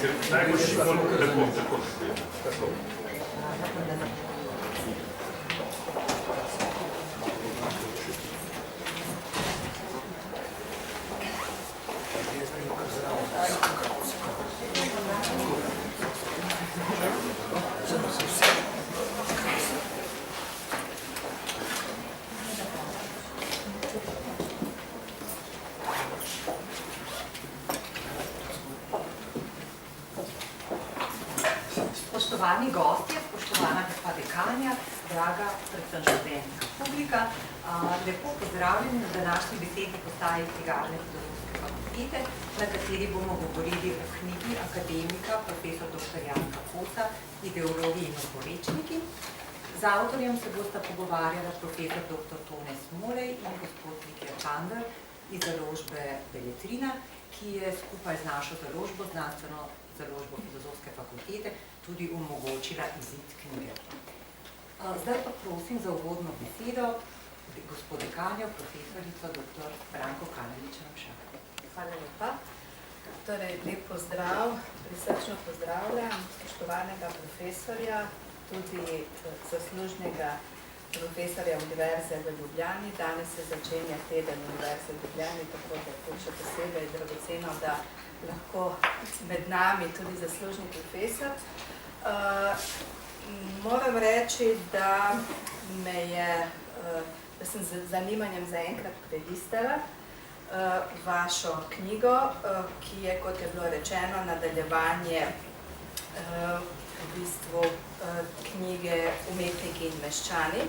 Najboljši tako. Spoštovani gostje, spoštovana gospa dekanja, draga predvsem študentska publika, lepo pozdravljeni na današnji besedni postaji Knjigarne Filozofske fakultete, na kateri bomo govorili o knjigi akademika profesor dr. Janka Kosa Ideologiji in oporečniki. Z avtorjem se bosta pogovarjala profesor dr. Tone Smolej in gospod Viktor Pander iz založbe Beletrina, ki je skupaj z našo založbo, znanstveno založbo Filozofske fakultete, tudi omogočila izid knjige. Zdaj pa prosim za uvodno besedo gospod dekanjo, profesorico dr. Branko Kanalič-Ramšak. Hvala lepa. Torej, lep pozdrav, prisrčno pozdravljam spoštovanega profesorja, tudi zaslužnega profesorja Univerze v Ljubljani. Danes se začenja teden Univerze v Ljubljani, tako da je to še posebej dragoceno, da lahko med nami tudi zaslužni profesor. Moram reči, da sem z zanimanjem zaenkrat prelistala vašo knjigo, ki je, kot je bilo rečeno, nadaljevanje v bistvu knjige Umetniki in meščani.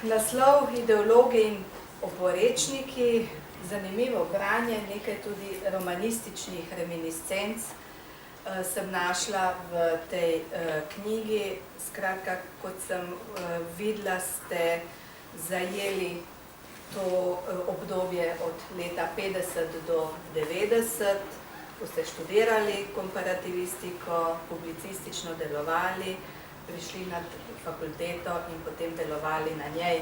Naslov Ideologi in oporečniki, zanimivo branje, nekaj tudi romanističnih reminiscenc sem našla v tej knjigi. Skratka, kot sem videla, ste zajeli to obdobje od leta 50 do 90, ko ste študirali komparativistiko, publicistično delovali, prišli na fakulteto in potem delovali na njej.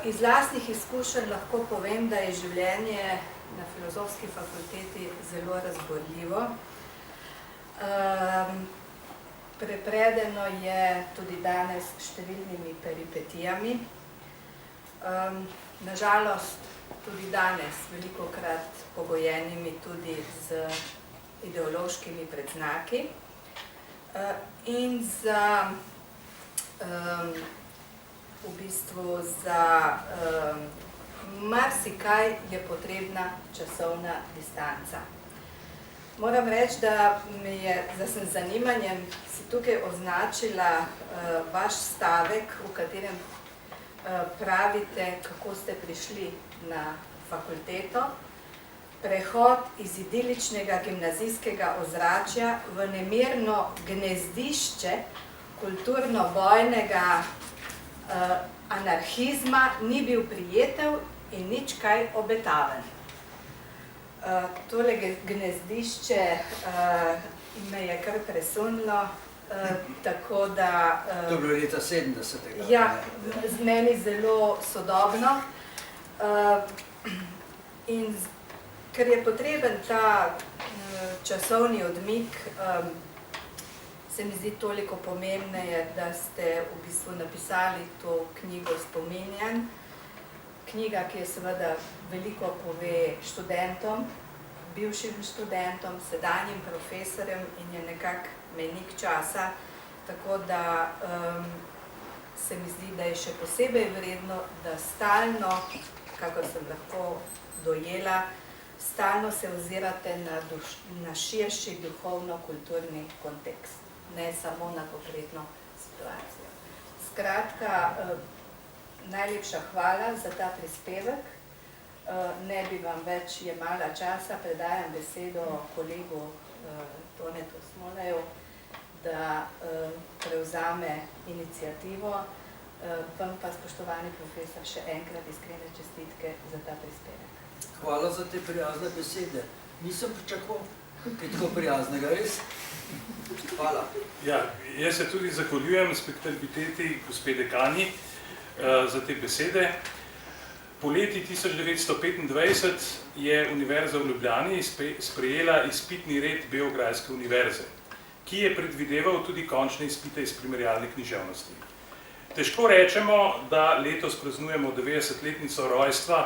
Iz lastnih izkušenj lahko povem, da je življenje na Filozofski fakulteti zelo razborljivo. Prepredeno je tudi danes številnimi peripetijami. Nažalost, tudi danes velikokrat pogojenimi tudi z ideološkimi predznaki. In za v bistvu za marsikaj je potrebna časovna distanca. Moram reči, da sem z zanimanjem si tukaj označila vaš stavek, v katerem pravite, kako ste prišli na fakulteto. Prehod iz idiličnega gimnazijskega ozračja v nemirno gnezdišče kulturno-bojnega anarhizma ni bil prijeten in nič kaj obetaven. Tole gnezdišče me je kar presunilo, tako da... To je bilo leta 70. Ja, z meni zelo sodobno. In ker je potreben ta časovni odmik, se mi zdi toliko pomembneje, da ste v bistvu napisali to knjigo spominjanj. Knjiga, ki je seveda veliko pove študentom, bivšim študentom, sedanjim profesorjem in je nekako mejnik časa, tako da se mi zdi, da je še posebej vredno, da stalno, kakor sem lahko dojela, stalno se ozirate na širši duhovno-kulturni kontekst, ne samo na konkretno situacijo. Skratka, najlepša hvala za ta prispevek. Ne bi vam več jemala časa, predajam besedo kolegu Tonetu Smoleju, da prevzame iniciativo. Vam pa, spoštovani profesor, še enkrat iskrene čestitke za ta prispevek. Hvala za te prijazne besede. Nisem pričakoval kaj tako prijaznega, res? Hvala. Ja, jaz se tudi zahvaljujem spektabiliteti gospe dekanji za te besede. Poleti 1925 je Univerza v Ljubljani sprejela izpitni red Beograjske univerze, ki je predvideval tudi končne izpite iz primerjalne književnosti. Težko rečemo, da letos praznujemo 90-letnico rojstva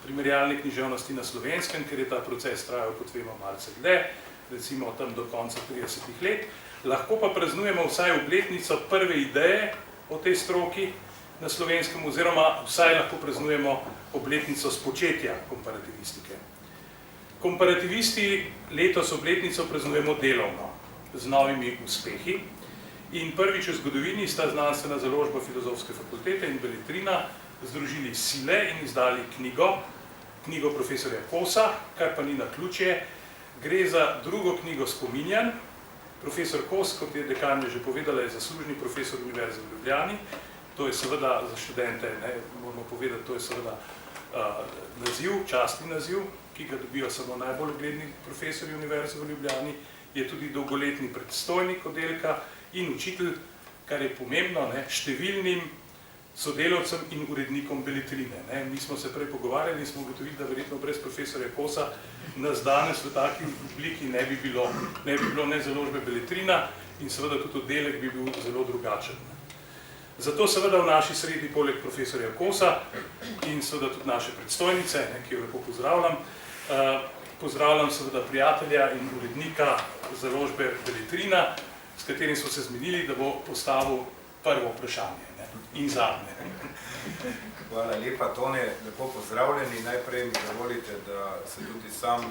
primerjalne književnosti na Slovenskem, ker je ta proces trajal, kot vemo, malce dlje, recimo tam do konca 30 let. Lahko pa praznujemo vsaj obletnico prve ideje o tej stroki na Slovenskem, oziroma vsaj lahko praznujemo obletnico spočetja komparativistike. Komparativisti letos obletnico praznujemo delovno, z novimi uspehi, in prvič v zgodovini sta znanstvena založba Filozofske fakultete in Beletrina združili sile in izdali knjigo profesorja Kosa, kar pa ni naključje. Gre za drugo knjigo spominjanj. Profesor Kos, kot je dekanja že povedala, je zaslužni profesor Univerze v Ljubljani. To je seveda za študente, moramo povedati, to je seveda naziv, častni naziv, ki ga dobijo samo najbolj ugledni profesori Univerze v Ljubljani, je tudi dolgoletni predstojnik oddelka in učitelj, kar je pomembno, številnim sodelavcem in urednikom Beletrine. Mi smo se prej pogovarjali in smo ugotovili, da verjetno brez profesorja Kosa nas danes v taki obliki ne bi bilo ne založbe Beletrina in seveda tudi oddelek bi bil zelo drugačen. Zato seveda v naši sredi, poleg profesorja Kosa in seveda tudi naše predstojnice, ki jo lepo pozdravljam, pozdravljam seveda prijatelja in urednika založbe Beletrina, s katerim smo se zmenili, da bo postavil prvo vprašanje in zadnje. Hvala lepa, Tone, lepo pozdravljeni. Najprej mi dovolite, da se tudi sam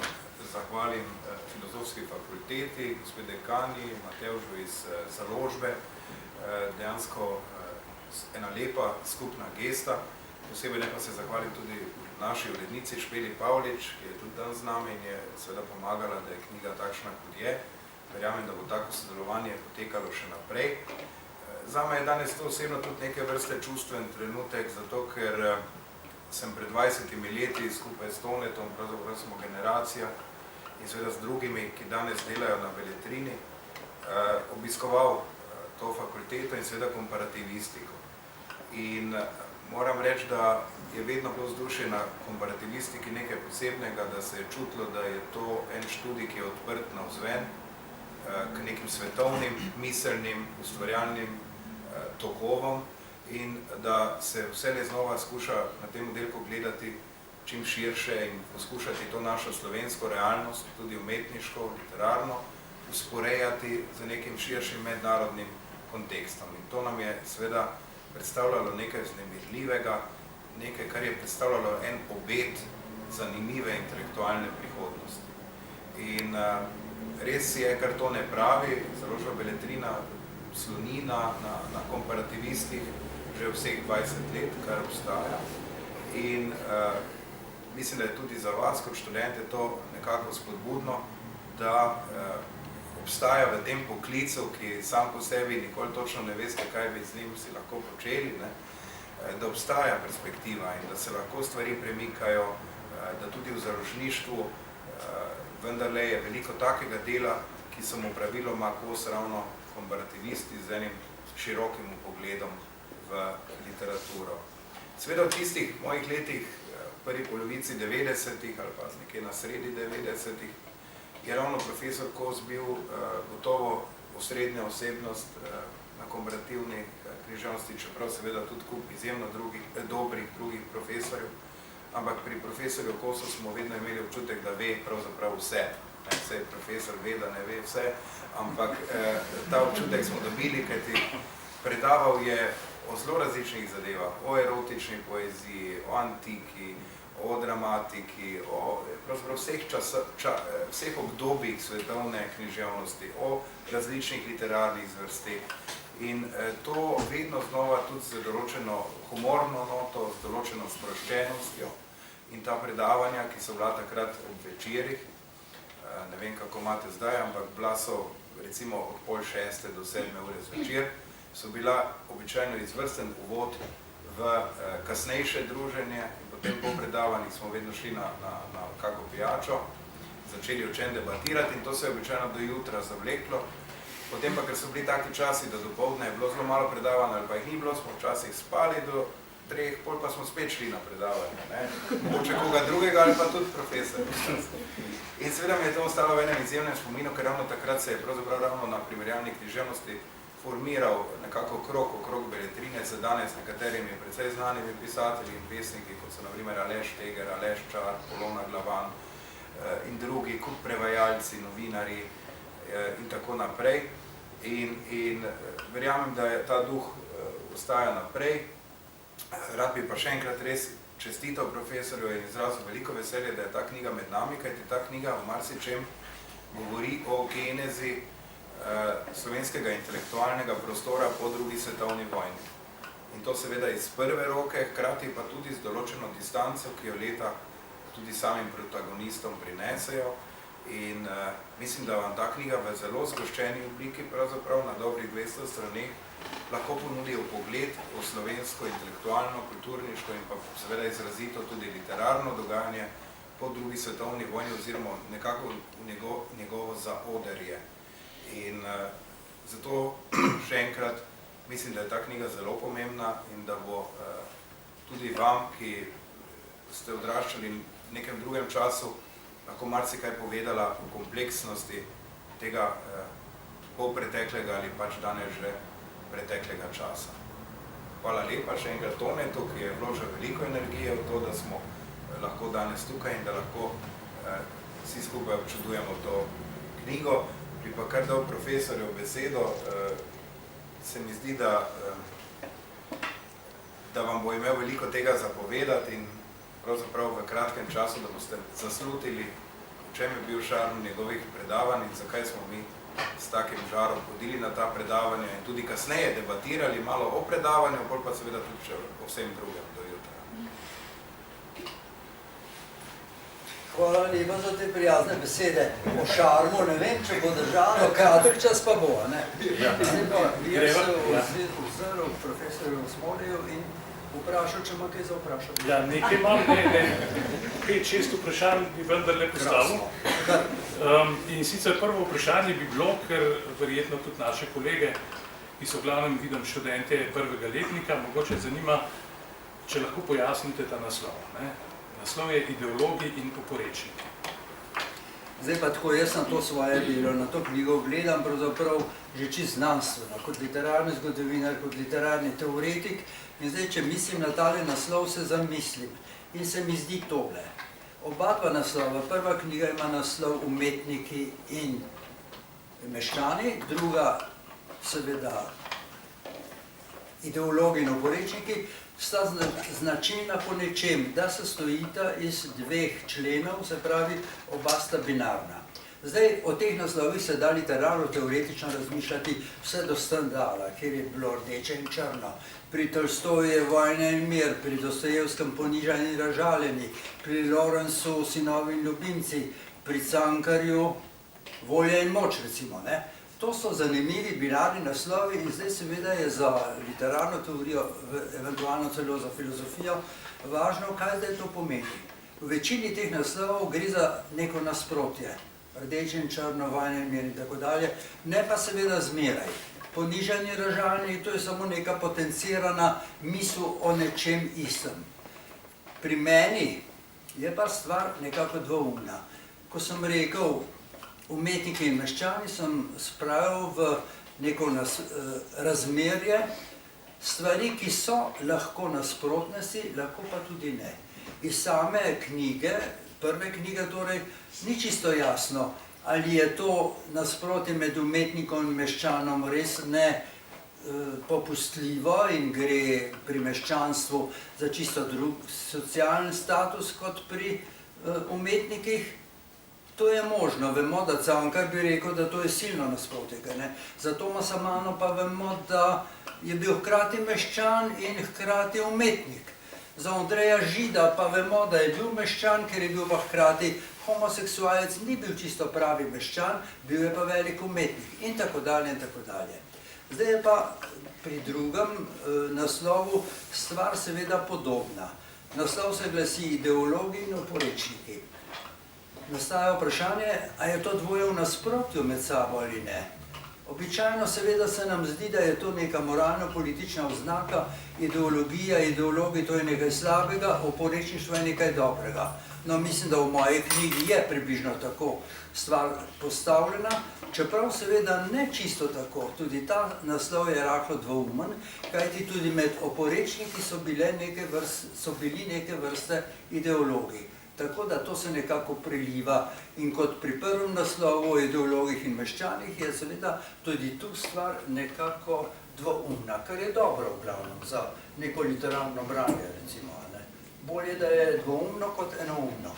zahvalim Filozofski fakulteti, gospod dekani, Matevžu iz založbe, dejansko ena lepa skupna gesta. Posebej ne pa se zahvalim tudi naši urednici Špeli Pavlič, ki je tudi dan z nami in je seveda pomagala, da je knjiga takšna, kot je. Verjamem, da bo tako sodelovanje potekalo še naprej. Zame je danes to osebno tudi neke vrste čustven trenutek, zato ker sem pred 20 leti skupaj s Tonetom, pravzaprav smo generacija in seveda z drugimi, ki danes delajo na Beletrini, obiskoval to fakulteto in seveda komparativistiko. In moram reči, da je vedno bilo vzdušje na komparativistiki nekaj posebnega, da se je čutilo, da je to en študij, ki je odprt navzven k nekim svetovnim, miselnim, ustvarjalnim tokovom in da se vselej znova skuša na tem oddelku gledati čim širše in poskušati to našo slovensko realnost, tudi umetniško, literarno, usporejati z nekim širšim mednarodnim kontekstom. In to nam je seveda predstavljalo nekaj vznemirljivega, nekaj, kar je predstavljalo en obet zanimive intelektualne prihodnosti. In res je, kar to ne pravi, založba Beletrina sloni na komparativistih že vseh 20 let, kar obstaja. In mislim, da je tudi za vas kot študente to nekako spodbudno, da obstaja v tem poklicu, ki sam po sebi nikoli točno ne veste, kaj bi z njim si lahko počeli, da obstaja perspektiva in da se lahko stvari premikajo, da tudi v založništvu vendarle je veliko takega dela, ki so mu praviloma kos ravno komparativisti z enim širokim pogledom v literaturo. Seveda v tistih mojih letih, v prvi polovici 90-ih ali pa nekje na sredi 90-ih, je ravno profesor Kos bil gotovo osrednja osebnost na komparativni književnosti, čeprav seveda tudi kup izjemno dobrih drugih profesorjev, ampak pri profesorju Kosu smo vedno imeli občutek, da ve pravzaprav vse. Vse profesor ve, da ne ve vse, ampak ta občutek smo dobili, kajti predaval je o zelo različnih zadevah, o erotični poeziji, o antiki, o dramatiki, o pravzaprav vseh obdobjih svetovne književnosti, o različnih literarnih zvrsteh. In to vedno znova tudi z določeno humorno noto, z določeno sproščenostjo. In ta predavanja, ki so bila takrat ob večerih, ne vem, kako imate zdaj, ampak bila so recimo od 5:30 do 7 ure zvečer, so bila običajno izvrsten uvod v kasnejše druženje in potem po predavanjih smo vedno šli na kako pijačo, začeli o čem debatirati in to se je običajno do jutra zavleklo. Potem pa, ker so bili taki časi, da dopoldne je bilo zelo malo predavanj ali pa jih ni bilo, smo včasih spali do 3, pol pa smo spet šli na predavanje, ne? Mogoče koga drugega ali pa tudi profesor. In seveda mi je to ostalo v enem izjemnem spominu, ker ravno takrat se je pravzaprav ravno na primerjalni književnosti formiral nekako okrog beletrine, z danes nekaterimi precej znanimi pisatelji in pesniki, kot so na primer Aleš Teger, Aleš Čar, Polona Glavan in drugi, kup prevajalci, novinari in tako naprej. In verjamem, da je ta duh ostaja naprej. Rad bi pa še enkrat res čestital profesorju in izrazil veliko veselje, da je ta knjiga med nami, kajti ta knjiga v marsičem govori o genezi slovenskega intelektualnega prostora po drugi svetovni vojni. In to seveda iz prve roke, hkrati pa tudi z določeno distanco, ki jo leta tudi samim protagonistom prinesejo. In mislim, da vam ta knjiga v zelo zgoščeni obliki, pravzaprav na dobrih 200 straneh, lahko ponudijo pogled v slovensko intelektualno, kulturniško in pa seveda izrazito tudi literarno dogajanje po drugi svetovni vojni oziroma nekako v njegovo zaodrje. In zato še enkrat mislim, da je ta knjiga zelo pomembna in da bo tudi vam, ki ste odraščali v nekem drugem času, lahko marsikaj povedala o kompleksnosti tega polpreteklega ali pač danes že preteklega časa. Hvala lepa še enkrat Tonetu, ki je vložil veliko energije v to, da smo lahko danes tukaj in da lahko vsi skupaj občudujemo to knjigo. Bi pa kar dal profesorju besedo, se mi zdi, da vam bo imel veliko tega zapovedati in pravzaprav v kratkem času, da boste zaslutili, v čem je bil šarm njegovih predavanj in zakaj smo mi s takim žarom hodili na ta predavanja in tudi kasneje debatirali malo o predavanju, pol pa seveda tudi še o vsem drugem do jutra. Hvala lepa za te prijazne besede. O šarmu ne vem, če bo držalo, kratek čas pa bo, ne? Zdaj pa jaz se ozrl profesorju Smoliju in vprašal, če ima kaj za vprašati. Ja, nekaj imam, 5-6 vprašanj bi vendarle postavil. In sicer prvo vprašanje bi bilo, ker verjetno tudi naše kolege, ki so glavnem vidim študente prvega letnika, mogoče zanima, če lahko pojasnite ta naslov. Naslov je Ideologi in oporečniki. Zdaj pa tako, jaz na to svoje delo, na to knjigo gledam pravzaprav že čisto znanstveno, kot literarni zgodovinar, kot literarni teoretik. In zdaj, če mislim na tale naslov, se zamislim. In se mi zdi tole. Oba dva naslova. Prva knjiga ima naslov Umetniki in meščani, druga seveda Ideologi in oporečniki, sta značilna po nečem, da se stojita iz 2 členov, se pravi, oba sta binarna. Zdaj, o teh naslovih se da literarno-teoretično razmišljati vse do Stendhala, kjer je bilo rdeče in črno. Pri Tolstoju je Vojna in mir, pri Dostojevskem Ponižani in razžaljeni, pri Lawrenceu Sinovi in ljubimci, pri Cankarju Volja in moč, recimo, ne? To so zanimivi binarni naslovi in zdaj seveda je za literarno teorijo, eventualno celo za filozofijo, važno, kaj zdaj to pomeni. V večini teh naslovov gre za neko nasprotje, rdeče in črno, Vojna in mir in tako dalje, ne pa seveda zmeraj. Ponižanje, razžaljeni, to je samo neka potencirana misel o nečem istem. Pri meni je pa stvar nekako dvoumna. Ko sem rekel Umetniki in meščani, sem spravil v neko razmerje stvari, ki so lahko nasprotnosti, lahko pa tudi ne. Iz same knjige, prve knjige torej, ni čisto jasno, ali je to nasprotje med umetnikom in meščanom res ne popustljivo in gre pri meščanstvu za čisto drug socialni status kot pri umetnikih. To je možno, vemo, da Cankar bi rekel, da to je silno nasprotje. Za Tomasa Manna pa vemo, da je bil hkrati meščan in hkrati umetnik. Za Andreja Žida pa vemo, da je bil meščan, ker je bil pa hkrati homoseksualec, ni bil čisto pravi meščan, bil je pa velik umetnik in tako dalje in tako dalje. Zdaj je pa pri drugem naslovu stvar seveda podobna. Naslov se glasi Ideologi in oporečniki. Nastaja vprašanje, a je to dvoje v nasprotju med sabo ali ne. Običajno seveda se nam zdi, da je to neka moralno-politična oznaka, ideologija, ideologi, to je nekaj slabega, oporečništvo je nekaj dobrega. No, mislim, da v moji knjigi je približno tako stvar postavljena, čeprav seveda ne čisto tako. Tudi ta naslov je rahlo dvoumen, kajti tudi med oporečniki so bili neke vrste ideologi. Tako da to se nekako priliva in kot pri prvem naslovu o ideologih in meščanih je seveda tudi tu stvar nekako dvoumna, kar je dobro v glavnem za neko literarno branje, recimo. Ne? Bolje, da je dvoumno kot enoumno.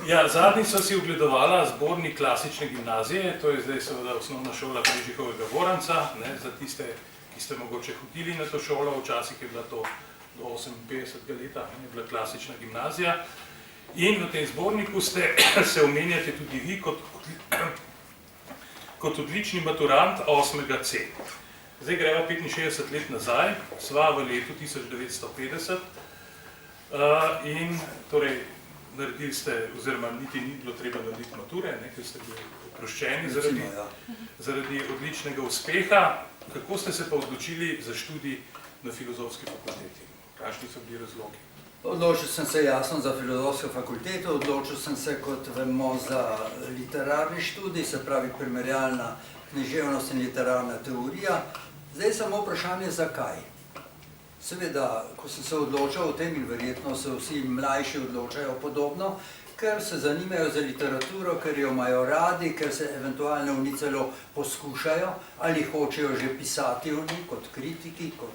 Ja, zadnji so si ogledovala zbornik klasične gimnazije, to je zdaj seveda osnovna šola Prižihovega Voranca, ne, za tiste, ki ste mogoče hodili na to šolo, včasih je bila to do 58. leta, je bila klasična gimnazija. In v tem zborniku se omenjate tudi vi kot odlični maturant 8. C. Zdaj greva 65 let nazaj, sva v letu 1950 in torej naredili ste, oziroma niti ni bilo treba narediti mature, ker ste bili oproščeni zaradi odličnega uspeha. Kako ste se pa odločili za študij na Filozofski fakulteti? Kakšni so bili razlogi? Odločil sem se jasno za Filozofsko fakulteto, odločil sem se, kot vemo, za literarni študij, se pravi primerjalna književnost in literarna teorija. Zdaj samo vprašanje, zakaj. Seveda, ko sem se odločal o tem, in verjetno se vsi mlajši odločajo podobno, ker se zanimajo za literaturo, ker jo imajo radi, ker se eventualno v njih celo poskušajo ali hočejo že pisati v njih kot kritiki, kot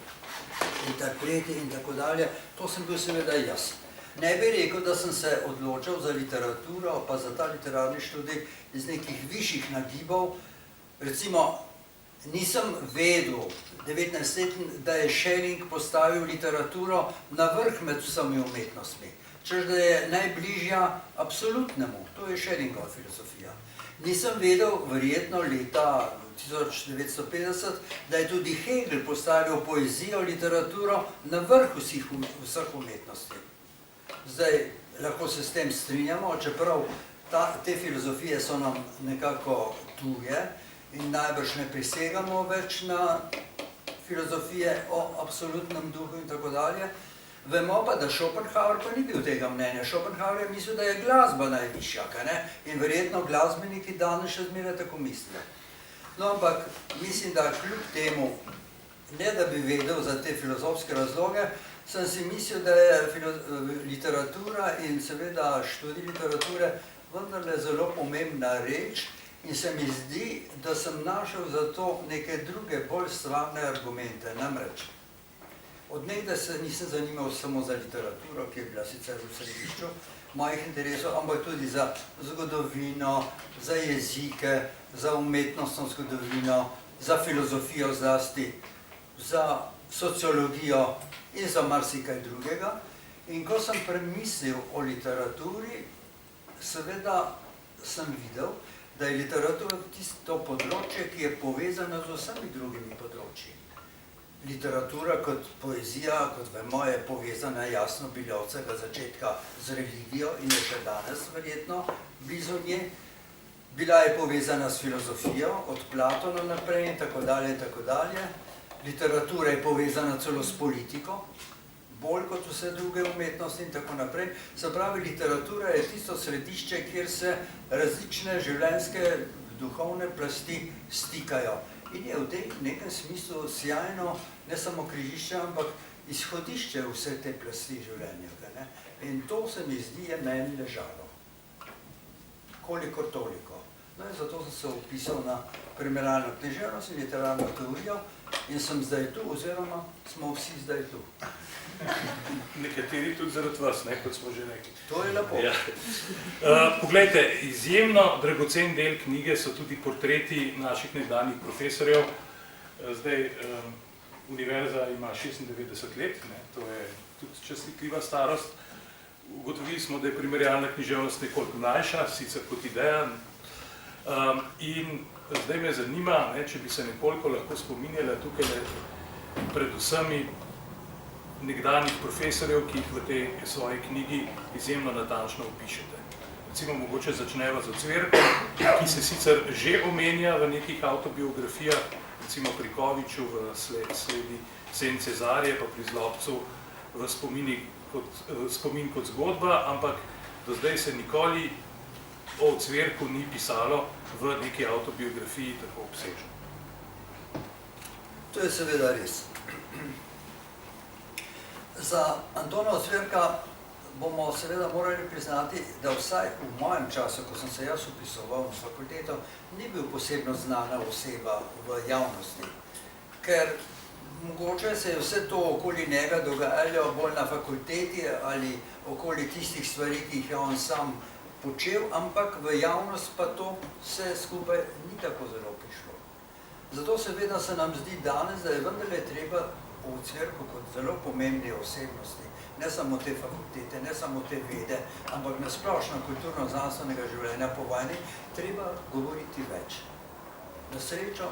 interpreti in tako dalje. To sem bil seveda jaz. Ne bi rekel, da sem se odločal za literaturo, pa za ta literarni študij iz nekih višjih nagibov. Recimo, nisem vedel, 19-letni, da je Schelling postavil literaturo na vrh med vsemi umetnostmi. Češ, da je najbližja absolutnemu, to je Schellingova filozofija. Nisem vedel, verjetno leta 1950, da je tudi Hegel postavil poezijo, literaturo na vrh vseh umetnosti. Zdaj, lahko se s tem strinjamo, čeprav te filozofije so nam nekako tuje in najbrž ne prisegamo več na filozofije o absolutnem duhu in tako dalje. Vemo pa, da Schopenhauer pa ni bil tega mnenja. Schopenhauer je mislil, da je glasba najvišja, in verjetno glasbeniki danes še zmeraj tako mislijo. No, ampak mislim, da kljub temu, ne da bi vedel za te filozofske razloge, sem si mislil, da je literatura in seveda študij literature vendarle zelo pomembna reč in se mi zdi, da sem našel za to neke druge, bolj stvarne argumente. Namreč, od nekdaj se nisem zanimal samo za literaturo, ki je bila sicer v središču mojih interesov, ampak tudi za zgodovino, za jezike, za umetnostno zgodovino, za filozofijo zlasti, za sociologijo in za marsikaj drugega. In ko sem premislil o literaturi, seveda sem videl, da je literatura tisto področje, ki je povezano z vsemi drugimi področji. Literatura kot poezija, kot vemo, je povezana jasno bila od vsega začetka z religijo in je še danes verjetno blizu nje. Bila je povezana s filozofijo, od Platona naprej in tako dalje in tako dalje. Literatura je povezana celo s politiko, bolj kot vse druge umetnosti in tako naprej. Se pravi, literatura je tisto središče, kjer se različne življenjske, duhovne plasti stikajo. In je v tem nekem smislu sjajno, ne samo križišče, ampak izhodišče vse te plasti življenja. In to se mi zdi, je meni ležalo. Kolikor toliko. No in zato sem se upisal na primerjalno književnost in literarno teorijo in sem zdaj tu, oziroma smo vsi zdaj tu. Nekateri tudi zaradi vas, kot smo že rekli. To je lepo. Ja. Poglejte, izjemno dragocen del knjige so tudi portreti naših nekdanjih profesorjev. Zdaj, univerza ima 96 let, to je tudi častitljiva starost. Ugotovili smo, da je primerjalna književnost nekoliko mlajša, sicer kot ideja. In zdaj me zanima, če bi se nekoliko lahko spominjala tukaj predvsem nekdanjih profesorjev, ki jih v tej svoji knjigi izjemno natančno opišete. recimo mogoče začneva z Ocvirkom, ki se sicer že omenja v nekih avtobiografijah, recimo pri Koviču v sledi Sen Cezarije, pa pri Zlobcu v spomin kot zgodba, ampak do zdaj se nikoli o Ocvirku ni pisalo v neki avtobiografiji tako obsežno. To je seveda res. Za Antona Ocvirka bomo seveda morali priznati, da vsaj v mojem času, ko sem se jaz upisoval v fakulteto, ni bil posebno znana oseba v javnosti, ker mogoče se je vse to okoli njega dogajalo bolj na fakulteti ali okoli tistih stvari, ki jih je on sam počel, ampak v javnost pa to vse skupaj ni tako zelo prišlo. Zato seveda se nam zdi danes, da je vendarle treba o Ocvirku kot zelo pomembni osebnosti, ne samo te fakultete, ne samo te vede, ampak na splošno kulturno-znanstvenega življenja po vojni, treba govoriti več. Na srečo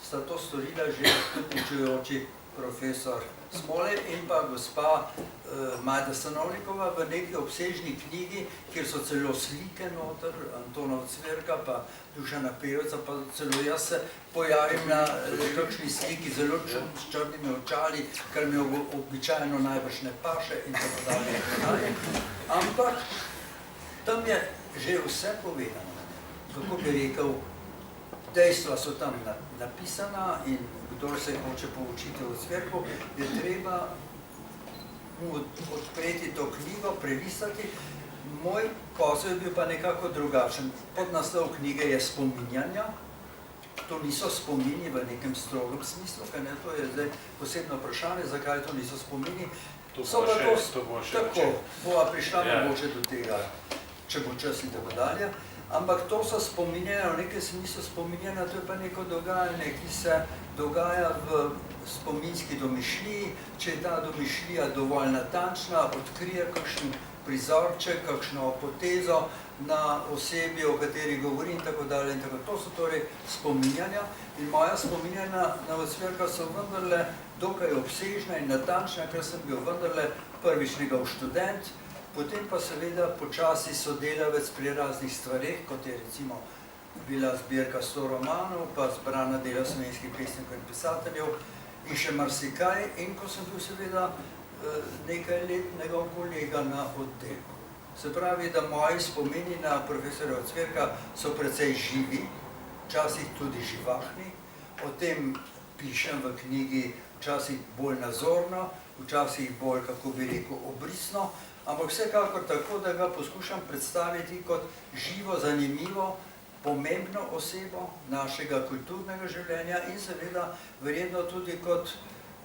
sta to storila že poučujoči profesor Smoler in pa gospa Majda Stanovnikova v neki obsežni knjigi, kjer so celo slike noter, Antona Ocvirka, pa Dušana Pevca, pa celo jaz se pojavim na kakšni sliki zelo s črnimi očali, kar mi običajno najbrž ne paše in tako dalje. Ampak tam je že vse povedano. Kako bi rekel, dejstva so tam napisana in kdo se hoče poučiti o Ocvirku, je treba odpreti to knjigo, prelistati. Moj posel je bil pa nekako drugačen. Podnaslov knjige je Spominjanja. To niso spomini v nekem strogem smislu, ker ne, to je zdaj posebno vprašanje, zakaj to niso spomini. To bo še tako, bova prišla mogoče do tega, če bo čas in tako dalje. Ampak to so spominjanja, v nekem smislu spominjanja, to je pa neko dogajanje, ki se dogaja v spominski domišljiji. Če je ta domišljija dovolj natančna, odkrije kakšen prizorček, kakšno potezo na osebi, o kateri govori in tako dalje. To so torej spominjanja in moja spominjanja na Ocvirka so vendarle dokaj obsežna in natančna, ker sem bil vendarle prvič njegov študent, potem pa seveda počasi sodelavec pri raznih stvareh, kot je recimo bila zbirka 100 romanov, pa zbrana dela slovenskih pesnikov in pisateljev in še marsikaj. In ko sem bil seveda nekaj let njegov kolega na oddelku. Se pravi, da moji spomini na profesorja Ocvirka so precej živi, včasih tudi živahni. O tem pišem v knjigi včasih bolj nazorno, včasih bolj, kako bi rekel, obrisno, ampak vsekakor tako, da ga poskušam predstaviti kot živo, zanimivo, pomembno osebo našega kulturnega življenja in seveda verjetno tudi kot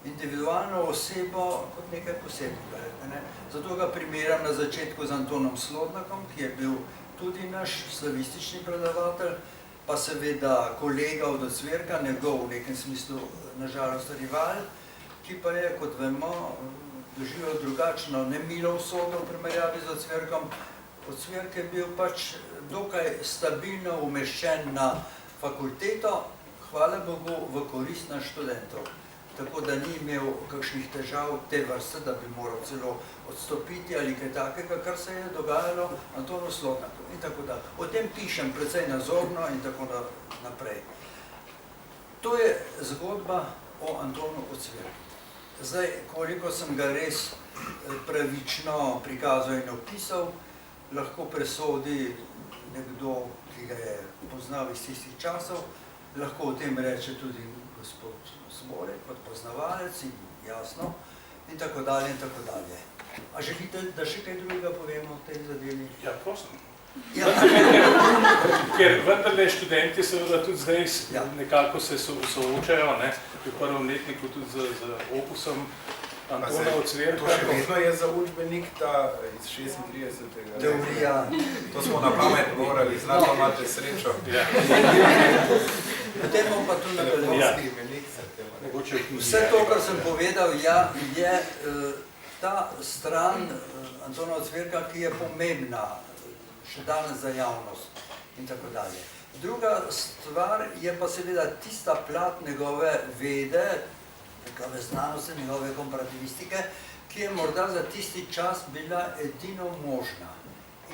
individualno osebo, kot nekaj posebnega. Zato ga primeram na začetku z Antonom Slodnakom, ki je bil tudi naš slavistični predavatelj, pa seveda kolega od Ocvirka, njegov v nekem smislu nažalost rival, ki pa je, kot vemo, doživel drugačno nemilo usodo v primerjavi z Ocvirkom. Ocvirk je bil pač dokaj stabilno umeščen na fakulteto, hvala Bogu, v korist na študentov. Tako da ni imel kakšnih težav te vrste, da bi moral celo odstopiti ali kaj takega, kar se je dogajalo Antonu Slodnaku in tako da. O tem pišem precej nazorno in tako naprej. To je zgodba o Antonu Ocvirku. Zdaj, koliko sem ga res pravično prikazal in opisal, lahko presodi nekdo, ki ga je poznal iz tistih časov, lahko o tem reče tudi gospod Smolek, kot poznavalec in jasno, in tako dalje in tako dalje. A želite, da še kaj drugega povemo o tej zadevi? Ja, prosim. Ker vendarle študenti seveda tudi zdaj nekako se soočajo, v prvem letniku tudi z opusom Antona Ocvirka. To še vedno je za učbenik ta iz 36. Teorija. To smo na pamet morali, znati imate srečo. Potem bom pa tu nadaljeval. Vse to, kar sem povedal, je ta stran Antona Ocvirka, ki je pomembna še danes za javnost in tako dalje. Druga stvar je pa seveda tista plat njegove vede, njegove znanosti, njegove komparativistike, ki je morda za tisti čas bila edino možna.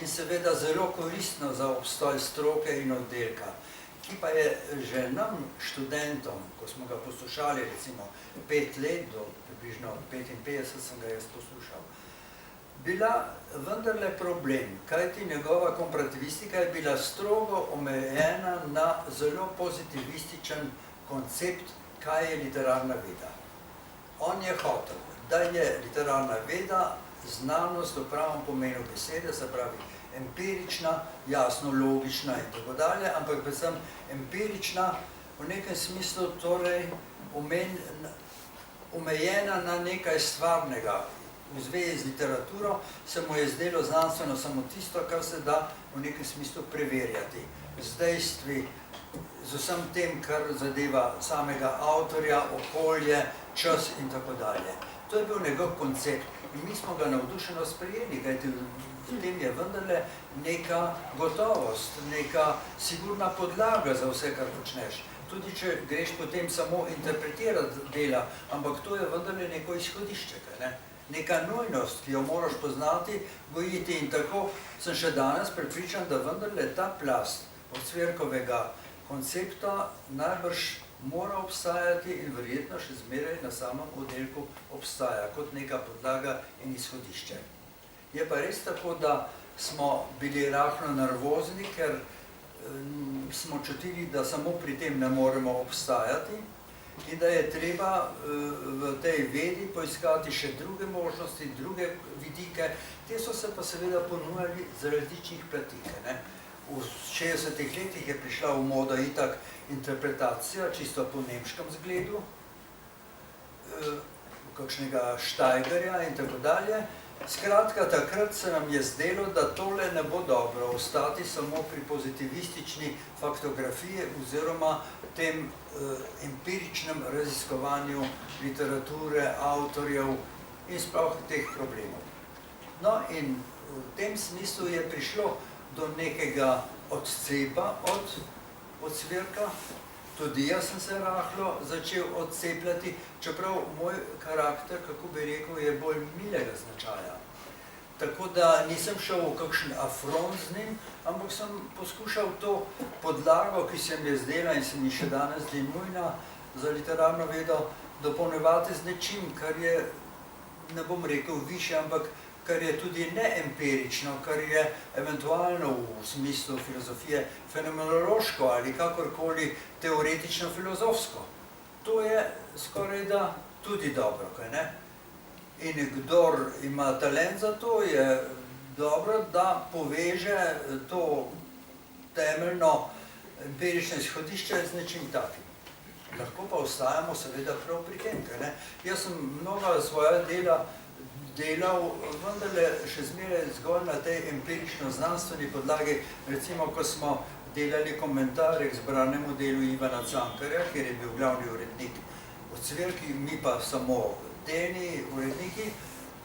in seveda zelo koristno za obstoj stroke in oddelka, ki pa je že nam, študentom, ko smo ga poslušali recimo 5 let, do približno 55 sem ga jaz poslušal, bila vendarle problem, kajti njegova komparativistika je bila strogo omejena na zelo pozitivističen koncept, kaj je literarna veda. On je hotel, da je literarna veda znanost v pravem pomenu besede, se pravi empirična, jasno logična in tako dalje, ampak predvsem empirična v nekem smislu torej omejena na nekaj stvarnega. V zvezi z literaturo se mu je zdelo znanstveno samo tisto, kar se da v nekem smislu preverjati. Z dejstvi, z vsem tem, kar zadeva samega avtorja, okolje, čas in tako dalje. To je bil njegov koncept in mi smo ga navdušeno sprejeli, kajti v tem je vendarle neka gotovost, neka sigurna podlaga za vse, kar počneš. Tudi če greš potem samo interpretirati dela, ampak to je vendarle neko izhodišče, ne? Neka nujnost, ki jo moraš poznati, gojiti in tako sem še danes prepričan, da vendarle ta plast od Cvirkovega koncepta najbrž mora obstajati in verjetno še zmeraj na samem oddelku obstaja kot neka podlaga in izhodišče. Je pa res tako, da smo bili rahlo nervozni, ker smo čutili, da samo pri tem ne moremo obstajati in da je treba v tej vedi poiskati še druge možnosti, druge vidike. Te so se pa seveda ponujali z različnih platik. V 60-ih letih je prišla v modo itak interpretacija, čisto po nemškem zgledu, kakšnega Steigerja in tako dalje. Skratka, takrat se nam je zdelo, da tole ne bo dobro ostati samo pri pozitivistični faktografiji oziroma tem empiričnem raziskovanju literature, avtorjev in sploh teh problemov. No in v tem smislu je prišlo do nekega odcepa od Cvirka. Tudi jaz sem se rahlo začel odcepljati, čeprav moj karakter, kako bi rekel, je bolj milega značaja. Tako da nisem šel v kakšen afront z njim, ampak sem poskušal to podlago, ki se mi je zdela in se mi še danes zdi nujna za literarno vedo, dopolnjevati z nečim, kar je, ne bom rekel više, ampak kar je tudi neempirično, kar je eventualno v smislu filozofije fenomenološko ali kakorkoli teoretično-filozofsko. To je skoraj da tudi dobro, kaj ne? In kdor ima talent za to, je dobro, da poveže to temeljno empirično izhodišče z nečim takim. Lahko pa ostajamo seveda prav pri tem, kaj ne? Jaz sem mnoga svoja dela delal vendarle še zmeraj zgolj na tej empirično-znanstveni podlagi, recimo, ko smo delali komentarje k zbranemu delu Ivana Cankarja, kjer je bil glavni urednik v Cvirki, mi pa samo deni uredniki,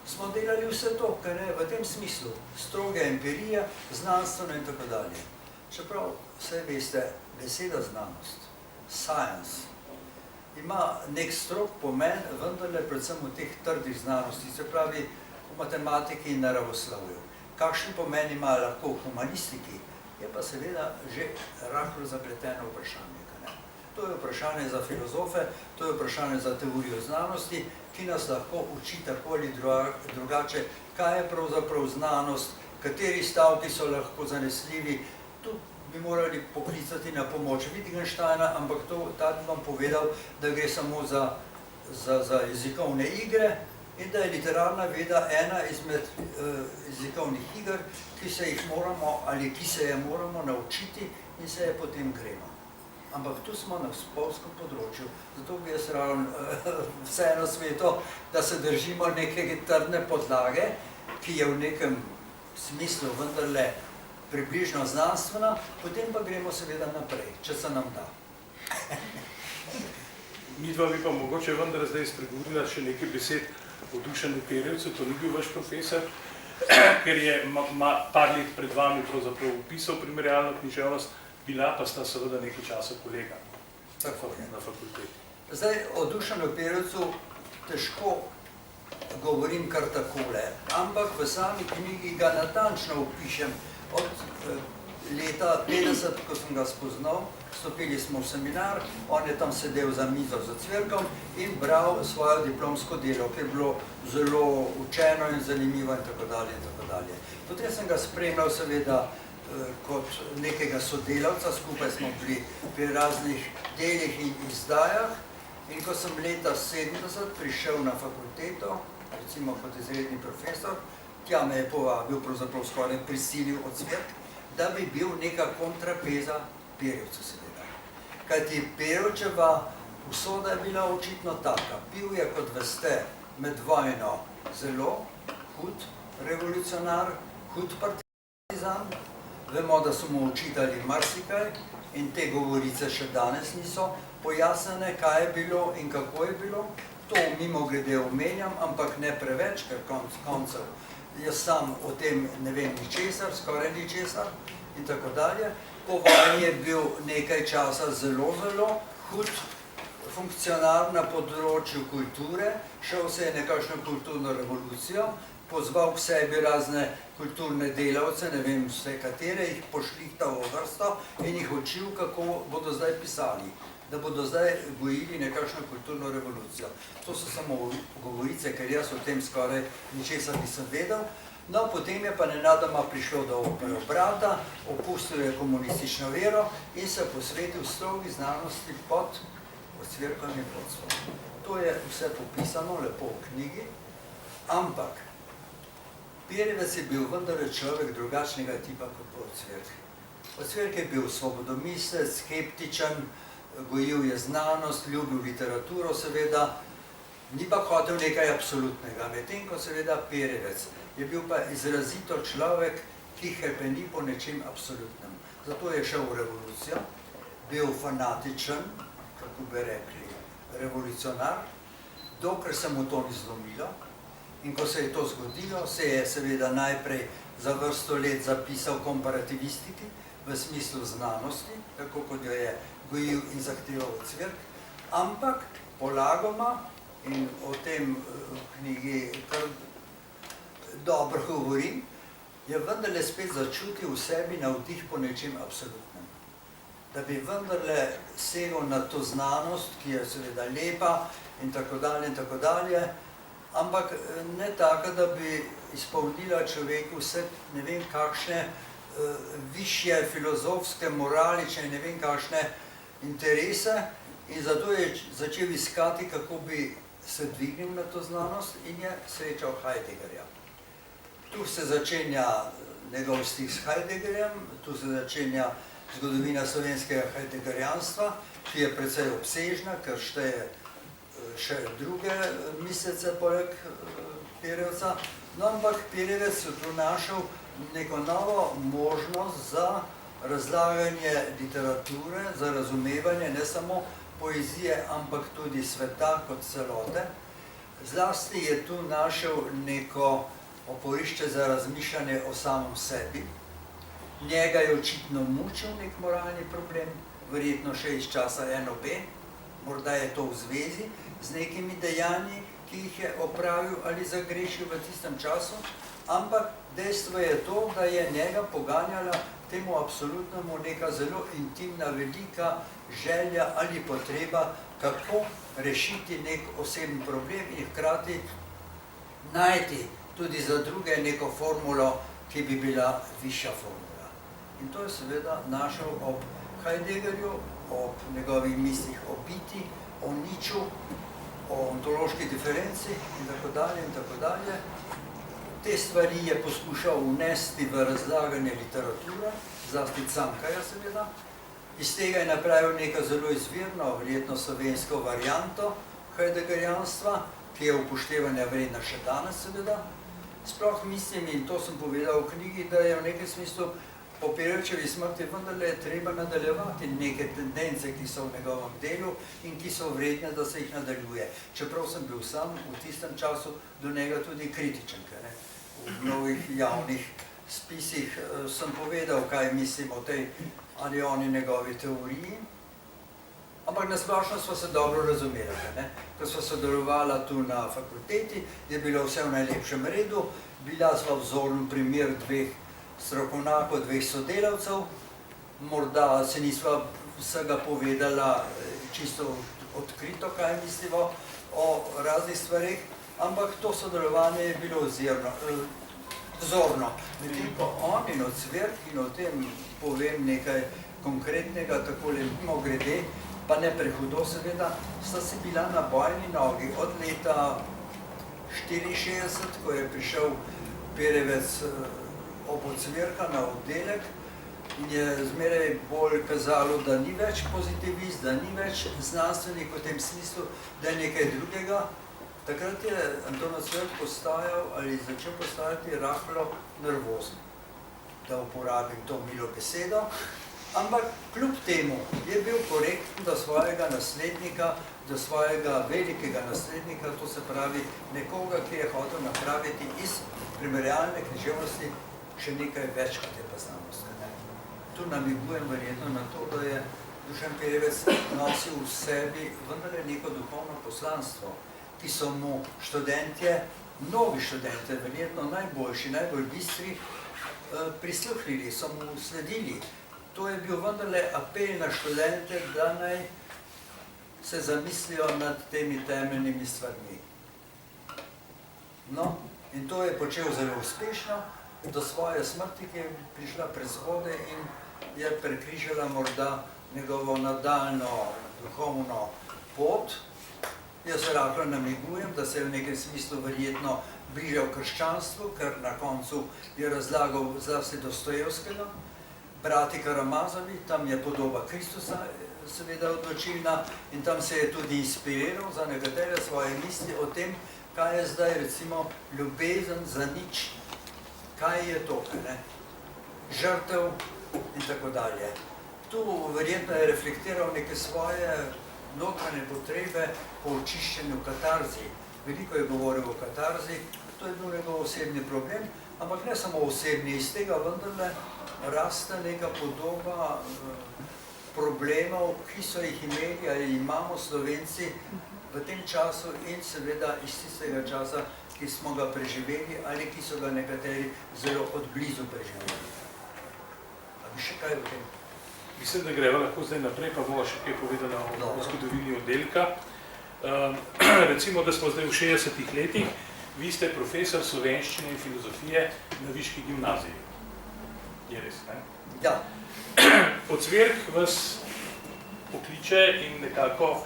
smo delali vse to, kar je v tem smislu, stroge empirije, znanstveno in tako dalje. Čeprav, vse veste, beseda znanost, science, ima nek strog pomen, vendarle predvsem v teh trdih znanosti, se pravi v matematiki in naravoslovju. Kakšen pomen ima lahko v humanistiki, je pa seveda že rahlo zapleteno vprašanje. To je vprašanje za filozofe, to je vprašanje za teorijo znanosti, ki nas lahko uči tako ali drugače, kaj je pravzaprav znanost, kateri stavki so lahko zanesljivi. Tu bi morali poklicati na pomoč Wittgensteina, ampak ta bi vam povedal, da gre samo za jezikovne igre in da je literarna veda ena izmed jezikovnih iger, ki se jih moramo ali ki se je moramo naučiti in se je potem gremo. Ampak tu smo na spolskem področju, zato bi jaz vseeno sveto, da se držimo neke trdne podlage, ki je v nekem smislu vendarle približno znanstvena, potem pa gremo seveda naprej, če se nam da. Midva bi pa mogoče vendar zdaj spregovorila še nekaj besed o Dušanu Perjevcu, to ni bil vaš profesor, ker je par let pred vami pravzaprav upisal primerjalno književnost, bila pa sta seveda nekaj časa kolega na fakulteti. Zdaj, o Dušanu Perjevcu težko govorim kar takole, ampak v sami knjigi ga natančno opišem. Od leta 50, ko sem ga spoznal, stopili smo v seminar, on je tam sedel za mizo za cvirkom in bral svojo diplomsko delo, ki je bilo zelo učeno in zanimivo in tako dalje in tako dalje. Potem sem ga spremljal seveda kot nekega sodelavca, skupaj smo bili pri raznih delih in izdajah in ko sem leta 70 prišel na fakulteto, recimo kot izredni profesor, tja me je povabil, pravzaprav skoraj prisilil od cvirk, da bi bil neka kontrapeza Perjevcu seveda. Kajti Perjevčeva usoda je bila očitno taka. Bil je, kot veste, med vojno zelo hud revolucionar, hud partizan. Vemo, da so mu očitali marsikaj in te govorice še danes niso pojasnjene, kaj je bilo in kako je bilo. To mimogrede omenjam, ampak ne preveč, ker koncev jaz sam o tem ne vem ničesar, skoraj ničesar in tako dalje. Po vojni je bil nekaj časa zelo hud funkcionar na področju kulture, šel se je nekakšno kulturno revolucijo, pozval k sebi razne kulturne delavce, ne vem vse katere, jih pošlihtal v vrsto in jih učil, kako bodo zdaj pisali, da bodo zdaj gojili nekakšno kulturno revolucijo. To so samo govorice, ker jaz o tem skoraj ničesar nisem vedel. No, potem je pa nenadoma prišlo do preobrata, opustil je komunistično vero in se posvetil strogi znanosti pod ocvirkovnim vodstvom. To je vse popisano lepo v knjigi, ampak Perjevec je bil vendar človek drugačnega tipa kot po Ocvirk. Ocvirk je bil svobodomislec, skeptičen, gojil je znanost, ljubil literaturo seveda, ni pa hotel nekaj absolutnega, medtem ko seveda Perjevec je bil pa izrazito človek, ki hrepeni po nečem absolutnem. Zato je šel v revolucijo, bil fanatičen, kako bi rekli, revolucionar, dokler se mu to ni zlomilo. In ko se je to zgodilo, se je seveda najprej za vrsto let zapisal komparativistiki v smislu znanosti, tako kot jo je gojil in zahteval Ocvirk, ampak polagoma, in o tem v knjigi kar dobro govorim, je vendarle spet začutil v sebi navdih po nečem absolutnem. Da bi vendarle segel na to znanost, ki je seveda lepa in tako dalje, ampak ne taka, da bi izpolnila človeku vse ne vem kakšne višje filozofske, moralične, ne vem kakšne interese in zato je začel iskati, kako bi se dvignil na to znanost in je srečal Heideggerja. Tu se začenja njegov stik s Heideggerjem, tu se začenja zgodovina slovenskega heideggerjanstva, ki je precej obsežna, ker šteje še druge mislece poleg Perjevca, no ampak Perjevec je tu našel neko novo možnost za razlaganje literature, za razumevanje ne samo poezije, ampak tudi sveta kot celote. Zlasti je tu našel neko oporišče za razmišljanje o samem sebi. Njega je očitno mučil nek moralni problem, verjetno še iz časa NOB, morda je to v zvezi z nekimi dejanji, ki jih je opravil ali zagrešil v tistem času, ampak dejstvo je to, da je njega poganjala temu absolutnemu neka zelo intimna, velika želja ali potreba, kako rešiti nek osebni problem in hkrati najti tudi za druge neko formulo, ki bi bila višja formula. In to je seveda našel ob Heideggerju, ob njegovih mislih o biti, o niču, o ontološki diferenci in tako dalje in tako dalje. Te stvari je poskušal vnesti v razlaganje literature, zlasti Cankarja seveda. Iz tega je napravil neko zelo izvirno, verjetno slovensko varianto heideggerjanstva, ki je upoštevanja vredna še danes seveda. Sploh mislim, in to sem povedal v knjigi, da je v nekem smislu po Perjevčevi smrti vendarle treba nadaljevati neke tendence, ki so v njegovem delu in ki so vredne, da se jih nadaljuje. Čeprav sem bil sam v tistem času do njega tudi kritičen, ker v mnogih javnih spisih sem povedal, kaj mislim o tej ali oni njegovi teoriji. Ampak nasplošno sva se dobro razumela. Ne? Ko sva sodelovala tu na fakulteti, je bilo vse v najlepšem redu, bila sva vzorni primer dveh strokovnjakov, dveh sodelavcev, morda se nisva vsega povedala čisto odkrito, kaj mislimo o raznih stvareh, ampak to sodelovanje je bilo vzorno. Medtem ko on in Ocvirk, in o tem povem nekaj konkretnega, takole mimo grede, pa ne prehudo seveda, sta si bila na bojni nogi od leta 1964, ko je prišel Perevec ob Ocvirka na oddelek in je zmeraj bolj kazalo, da ni več pozitivist, da ni več znanstvenik v tem smislu, da je nekaj drugega. Takrat je Anton Ocvirk postajal ali začel postajati rahlo nervozen, da uporabim to milo besedo, ampak kljub temu je bil korekten do svojega naslednika, do svojega velikega naslednika, to se pravi nekoga, ki je hotel napraviti iz primerjalne književnosti še nekaj več kot je pa znanost. Tu namigujem verjetno na to, da je Dušan Perevec nosil v sebi vendarle neko duhovno poslanstvo, ki so mu študentje, mnogi študentje, verjetno najboljši, najbolj bistri, prisluhnili, so mu sledili. To je bil vendarle apel na študente, da naj se zamislijo nad temi temeljnimi stvarmi. No, in to je počel zelo uspešno, do svoje smrti, ki je prišla prezgodaj in je prekrižala morda njegovo nadaljno duhovno pot. Jaz se rahlo namigujem, da se je v nekem smislu verjetno bližal krščanstvu, ker na koncu je razlagal zlasti Dostojevskega, Brati Karamazovi, tam je podoba Kristusa seveda odločilna in tam se je tudi inspiriral za nekatere svoje misli o tem, kaj je zdaj recimo ljubezen za nič, kaj je to, ne? Žrtev in tako dalje. Tu verjetno je reflektiral neke svoje notranje potrebe po očiščenju katarzi. Veliko je govoril o katarzi, to je bil njegov osebni problem, ampak ne samo osebni, iz tega vendarle raste neka podoba problemov, ki so jih imeli ali imamo Slovenci v tem času in seveda iz tistega časa, ki smo ga preživeli ali ki so ga nekateri zelo odblizu preživeli. A bi še kaj v tem? Mislim, da greva lahko zdaj naprej, pa bomo še kaj povedala o zgodovini oddelka. Recimo, da smo zdaj v 60-ih letih, vi ste profesor slovenščine in filozofije na Viški gimnaziji. Je res, ne? Ja. Ocvirk vas pokliče in nekako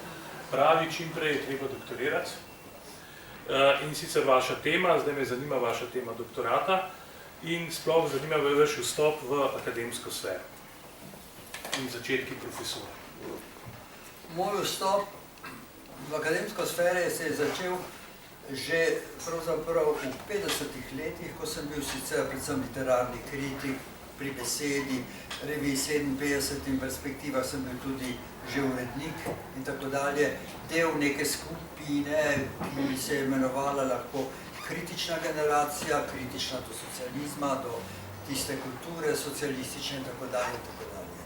pravi, čim prej je treba doktorirati. In sicer vaša tema, zdaj me zanima vaša tema doktorata in sploh zanima vaš vstop v akademsko sfero in začetki profesora. Moj vstop v akademsko sfero se je začel že pravzaprav v 50-ih letih, ko sem bil sicer predvsem literarni kritik pri Besedi, Reviji 57 in Perspektivah sem bil tudi že urednik in tako dalje, del neke skupine, ki se je imenovala lahko kritična generacija, kritična do socializma, do tiste kulture socialistične in tako dalje in tako dalje.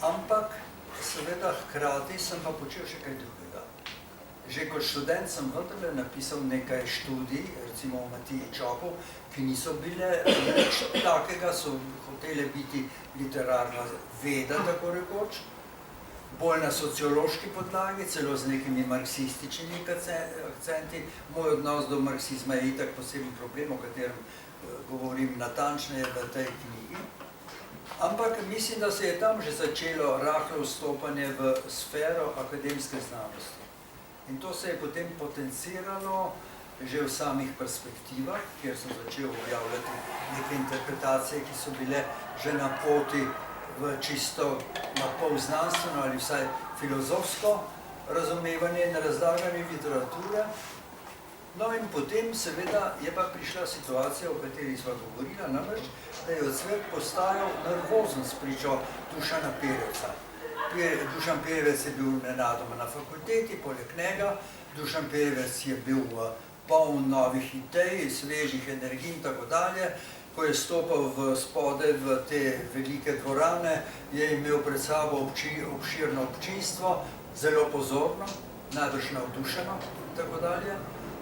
Ampak seveda hkrati sem pa počel še kaj drugega. Že kot študent sem vendarle napisal nekaj študij, recimo o Matiji Čopov, ki niso bile nič takega, so hotele biti literarna veda, tako rekoč, bolj na sociološki podlagi, celo z nekimi marksističnimi akcenti. Moj odnos do marksizma je itak poseben problem, o katerem govorim natančneje v tej knjigi. Ampak mislim, da se je tam že začelo rahlo vstopanje v sfero akademske znanosti. In to se je potem potenciralo že v samih Perspektivah, kjer sem začel objavljati neke interpretacije, ki so bile že na poti v čisto napol znanstveno ali vsaj filozofsko razumevanje in razlaganje literature. No in potem seveda je pa prišla situacija, o kateri sva govorila, namreč, da je Ocvirk postajal nervozen spričo Dušana Perevca. Dušan Perevec je bil nenadoma na fakulteti, poleg njega. Dušan Perevec je bil poln novih idej, svežih energij in tako dalje. Ko je stopal spodaj v te velike dvorane, je imel pred sabo obširno občinstvo, zelo pozorno, najbrž navdušeno in tako dalje.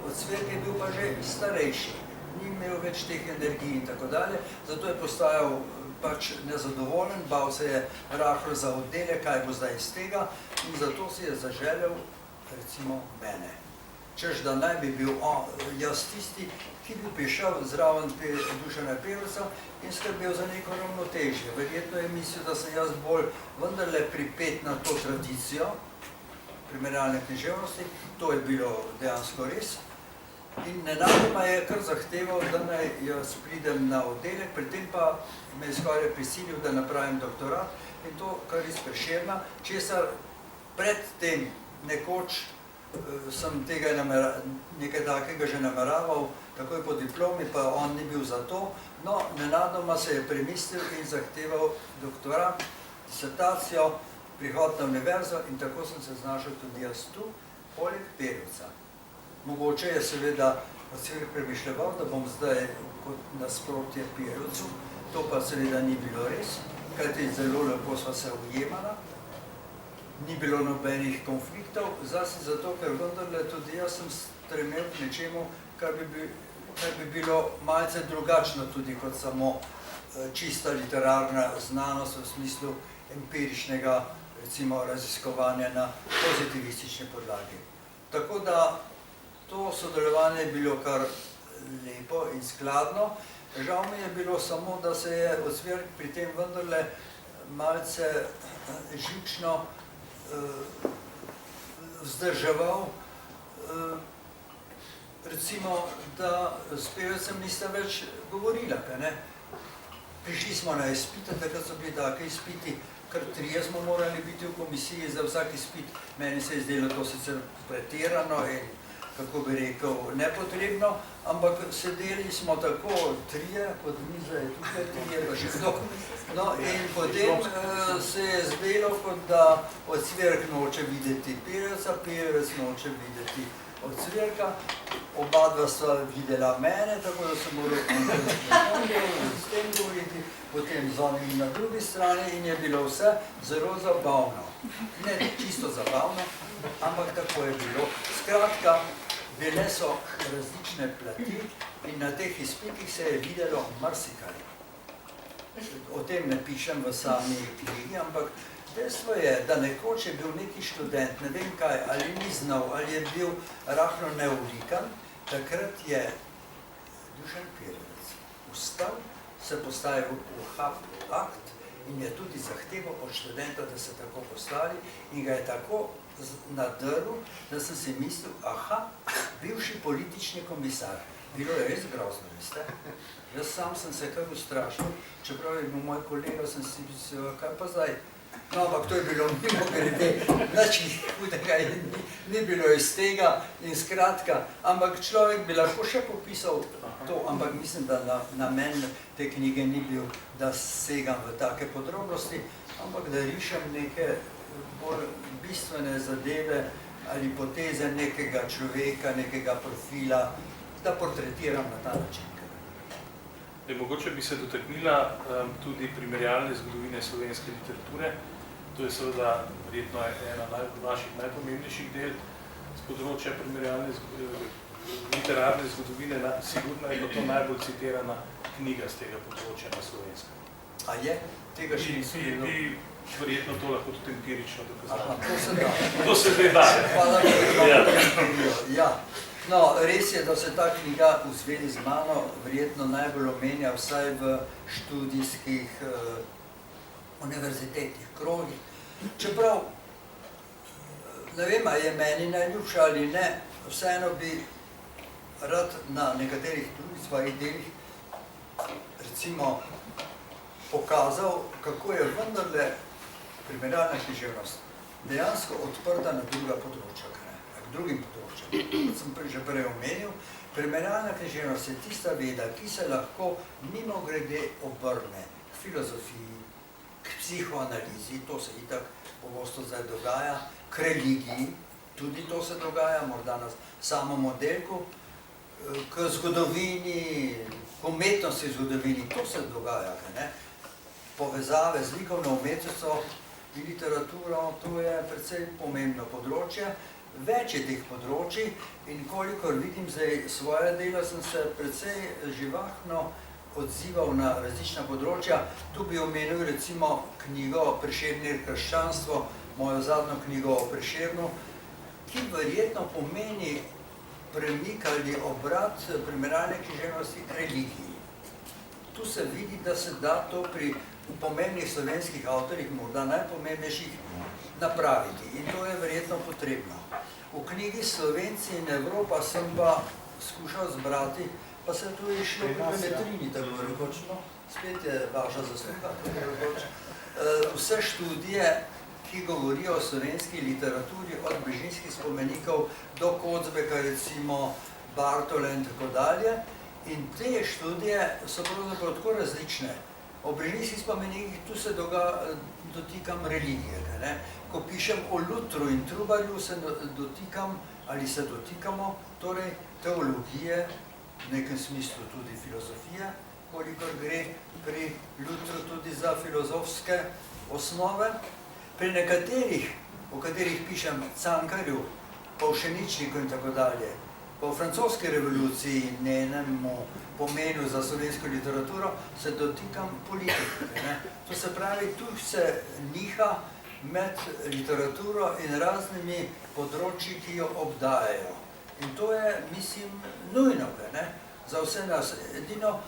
Ocvirk je bil pa že starejši, ni imel več teh energij in tako dalje, zato je postajal pač nezadovoljen, bal se je rahlo za oddelek, kaj bo zdaj iz tega, in zato si je zaželel, recimo, mene. Češ, da naj bi bil jaz tisti, ki bi prišel zraven Dušana Pevca in skrbel za neko ravnotežje. Verjetno je mislil, da sem jaz bolj vendarle pripet na to tradicijo primerjalne književnosti, to je bilo dejansko res. In nenadoma je kar zahteval, da naj jaz pridem na oddelek, pri tem pa me je skoraj prisilil, da napravim doktorat in to kar iz Prešerna, česar pred tem nekoč sem tega nekaj takega že nameraval, takoj po diplomi, pa on ni bil za to. No, nenadoma se je premislil in zahteval doktorat, disertacijo, prihod na univerzo in tako sem se znašel tudi jaz tu, poleg Pevca. Mogoče je seveda Ocvirk premišljeval, da bom zdaj kot nasprotje Pevcu, to pa seveda ni bilo res, kajti zelo lepo sva se ujemala, ni bilo nobenih konfliktov, zase zato, ker vendarle tudi jaz sem stremel k nečemu, kar bi bilo malce drugačno tudi kot samo čista literarna znanost v smislu empiričnega, recimo, raziskovanja na pozitivistični podlagi. Tako da to sodelovanje je bilo kar lepo in skladno. Žal mi je bilo samo, da se je Ocvirk pri tem vendarle malce živčno vzdrževal. Recimo, da s Pevcem nista več govorila, kaj ne? Prišli smo na izpite, takrat so bili take izpiti, kar 3 smo morali biti v komisiji za vsak izpit. Meni se je zdelo to sicer pretirano in, kako bi rekel, nepotrebno, ampak sedeli smo tako 3, pod mizo je tukaj 3, pa še kdo. No, in potem se je zdelo, kot da Ocvirk noče videti Pevca, Pevec noče videti Ocvirka, oba dva sta videla mene, tako da sem moral s tem govoriti, potem z onim na drugi strani in je bilo vse zelo zabavno. Ne čisto zabavno, ampak tako je bilo. Skratka, bile so različne plati in na teh izpitih se je videlo marsikaj. O tem ne pišem v sami knjigi, ampak dejstvo je, da nekoč je bil neki študent, ne vem kaj, ali ni znal, ali je bil rahlo neulikan, takrat je Dušan Pevec vstal, se postavil v akt in je tudi zahteval od študenta, da se tako postavi in ga je tako nadrl, da sem si mislil, aha, bivši politični komisar. Bilo je res grozno, veste? Jaz sam sem se kar ustrašil, čeprav je bil moj kolega, sem si mislil, kaj pa zdaj? No, ampak to je bilo mimo grede, nič hudega ni bilo iz tega in skratka, ampak človek bi lahko še popisal to, ampak mislim, da namen te knjige ni bil, da segam v take podrobnosti, ampak da rišem neke bolj bistvene zadeve ali poteze nekega človeka, nekega profila, da portretiram na ta način. Mogoče bi se dotaknila tudi primerjalne zgodovine slovenske literature. To je seveda verjetno ena naših najpomembnejših del z področja primerjalne literarne zgodovine. Sigurno je to najbolj citirana knjiga z tega področja na slovenskem. A je? Tega še niso bilo? Bi verjetno to lahko tudi empirično dokazali. Aha, to se da. To se zdaj da. Hvala, da je ja. No, res je, da se ta knjiga v zvezi z mano verjetno najbolj omenja, vsaj v študijskih univerzitetnih krogih. Čeprav, ne vem, je meni najljubša ali ne, vseeno bi rad na nekaterih drugih svojih delih recimo pokazal, kako je vendarle primerjalna književnost dejansko odprta na druga področja, k drugim področjem. Kot sem že prej omenil, primerjalna književnost je tista veda, ki se lahko mimogrede obrne k filozofiji, k psihoanalizi, to se itak pogosto zdaj dogaja, k religiji, tudi to se dogaja, morda na samom oddelku, k zgodovini, k umetnosti zgodovini, to se dogaja, ne? Povezave z likovno umetnostjo in literaturo, to je precej pomembno področje. Več je teh področij in kolikor vidim zdaj svoje dela, sem se precej živahno odzival na različna področja. Tu bi omenil recimo knjigo Prešern in krščanstvo, mojo zadnjo knjigo o Prešernu, ki verjetno pomeni premik ali obrat primerjalne književnosti k religiji. Tu se vidi, da se da to pri pomembnih slovenskih avtorjih, morda najpomembnejših, napraviti in to je verjetno potrebno. V knjigi Slovenci in Evropa sem pa skušal zbrati, pa se tu je šlo v Beletrini, tako rekočno, spet je vaša zasluga, tako rekoč, vse študije, ki govorijo o slovenski literaturi, od Brižinskih spomenikov do Kocbeka, recimo Bartola in tako dalje. In te študije so pravzaprav tako različne. O Brižinskih spomenikih tu se dotikam religije. Ne? Ko pišem o Lutru in Trubarju, se dotikam ali se dotikamo torej teologije, v nekem smislu tudi filozofije, kolikor gre pri Lutru tudi za filozofske osnove. Pri nekaterih, o katerih pišem Cankarju, Pavšeničniku in tako dalje, po francoski revoluciji in njenemu pomenu za slovensko literaturo, se dotikam politike. Ne? To se pravi, tu se niha med literaturo in raznimi področji, ki jo obdajajo. In to je, mislim, nujno, ne? Za vse nas. Edino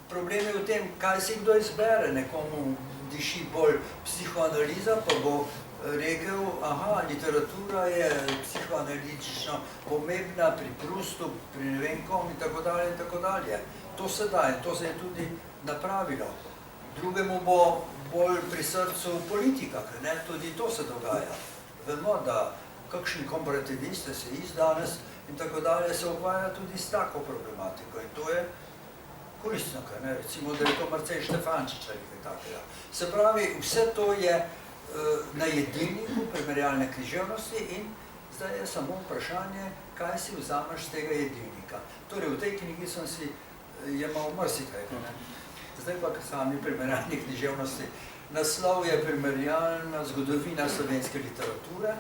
problem je v tem, kaj si kdo izbere. Nekomu diši bolj psihoanaliza, pa bo rekel, aha, literatura je psihoanalitično pomembna pri Prustu, pri ne vem kom in tako dalje in tako dalje. To se da in to se je tudi napravilo. Drugemu bo bolj pri srcu politika, ker ne, tudi to se dogaja. Vemo, da kakšni komparativiste se danes in tako dalje se ukvarja tudi s tako problematiko in to je koristno, ker ne, recimo, da je to Marcej Štefančič ali kaj takega. Se pravi, vse to je na jedilniku primerjalne književnosti in zdaj je samo vprašanje, kaj si vzameš z tega jedilnika. Torej, v tej knjigi sem si jemal marsikaj, ne. Zdaj pa k sami primerjalni književnosti. Naslov je Primerjalna zgodovina slovenske literature.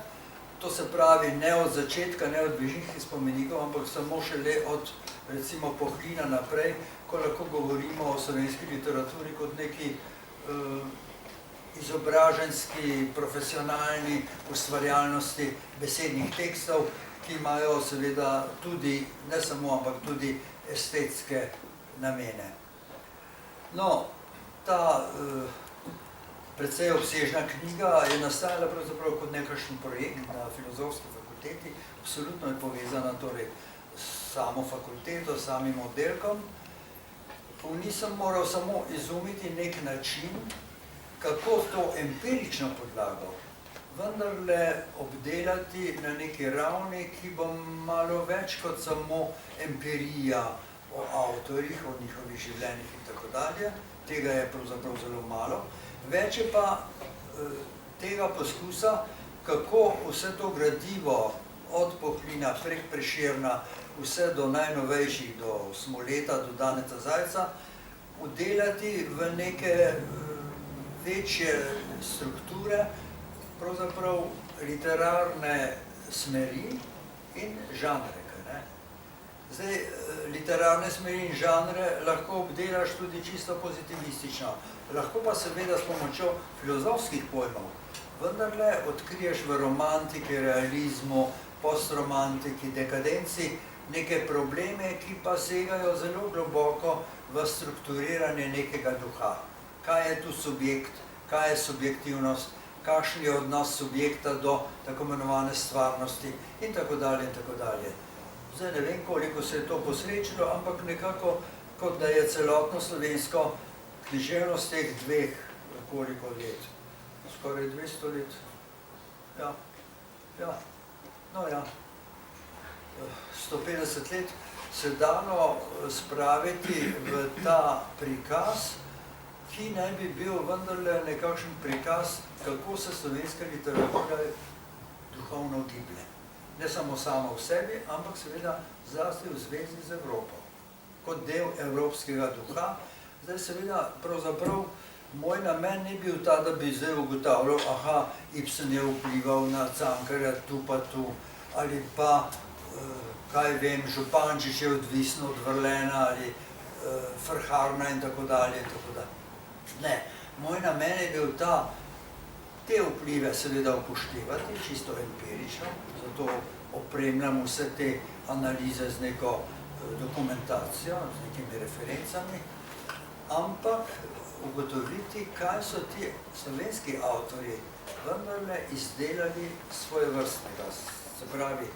To se pravi ne od začetka, ne od Brižinskih spomenikov, ampak samo šele od recimo Pohlina naprej, ko lahko govorimo o slovenski literaturi kot neki izobraženski, profesionalni ustvarjalnosti besednih tekstov, ki imajo seveda tudi, ne samo, ampak tudi estetske namene. No, ta precej obsežna knjiga je nastajala pravzaprav kot nekakšen projekt na Filozofski fakulteti, absolutno je povezana torej s samo fakulteto, s samim oddelkom. Nisem moral samo izumiti nek način, kako to empirično podlago vendarle obdelati na neki ravni, ki bo malo več kot samo empirija o avtorjih, o njihovih življenjih in tako dalje. Tega je pravzaprav zelo malo. Več je pa tega poskusa, kako vse to gradivo od Pohlina prek Prešerna, vse do najnovejših, do Smoleta, do Daneca Zajca, vdelati v neke večje strukture, pravzaprav literarne smeri in žanre. Ne? Zdaj, literarne smeri in žanre lahko obdelaš tudi čisto pozitivistično, lahko pa seveda s pomočjo filozofskih pojmov vendarle odkriješ v romantiki, realizmu, postromantiki, dekadenci neke probleme, ki pa segajo zelo globoko v strukturiranje nekega duha. Kaj je tu subjekt, kaj je subjektivnost, kakšen je odnos subjekta do tako imenovane stvarnosti in tako dalje in tako dalje. Zdaj ne vem, koliko se je to posrečilo, ampak nekako, kot da je celotno slovensko književnost teh dveh, koliko let, skoraj 200 let, no ja, 150 let se dalo spraviti v ta prikaz, ki naj bi bil vendarle nekakšen prikaz, kako se slovenska literatura duhovno giblje. Ne samo sama v sebi, ampak seveda zlasti v zvezi z Evropo. Kot del evropskega duha. Zdaj seveda pravzaprav Moj namen ni bil ta, da bi zdaj ugotavljal, aha, Ibsen je vplival na Cankarja tu pa tu, ali pa, kaj vem, Župančič je odvisno od Verlaina ali Frharna in tako dalje in tako dalje. Ne, moj namen je bil ta, te vplive seveda upoštevati, čisto empirično, zato opremljam vse te analize z neko dokumentacijo, z nekimi referencami, ampak ugotoviti, kaj so ti slovenski avtorji vendarle izdelali svojevrstnega, se pravi,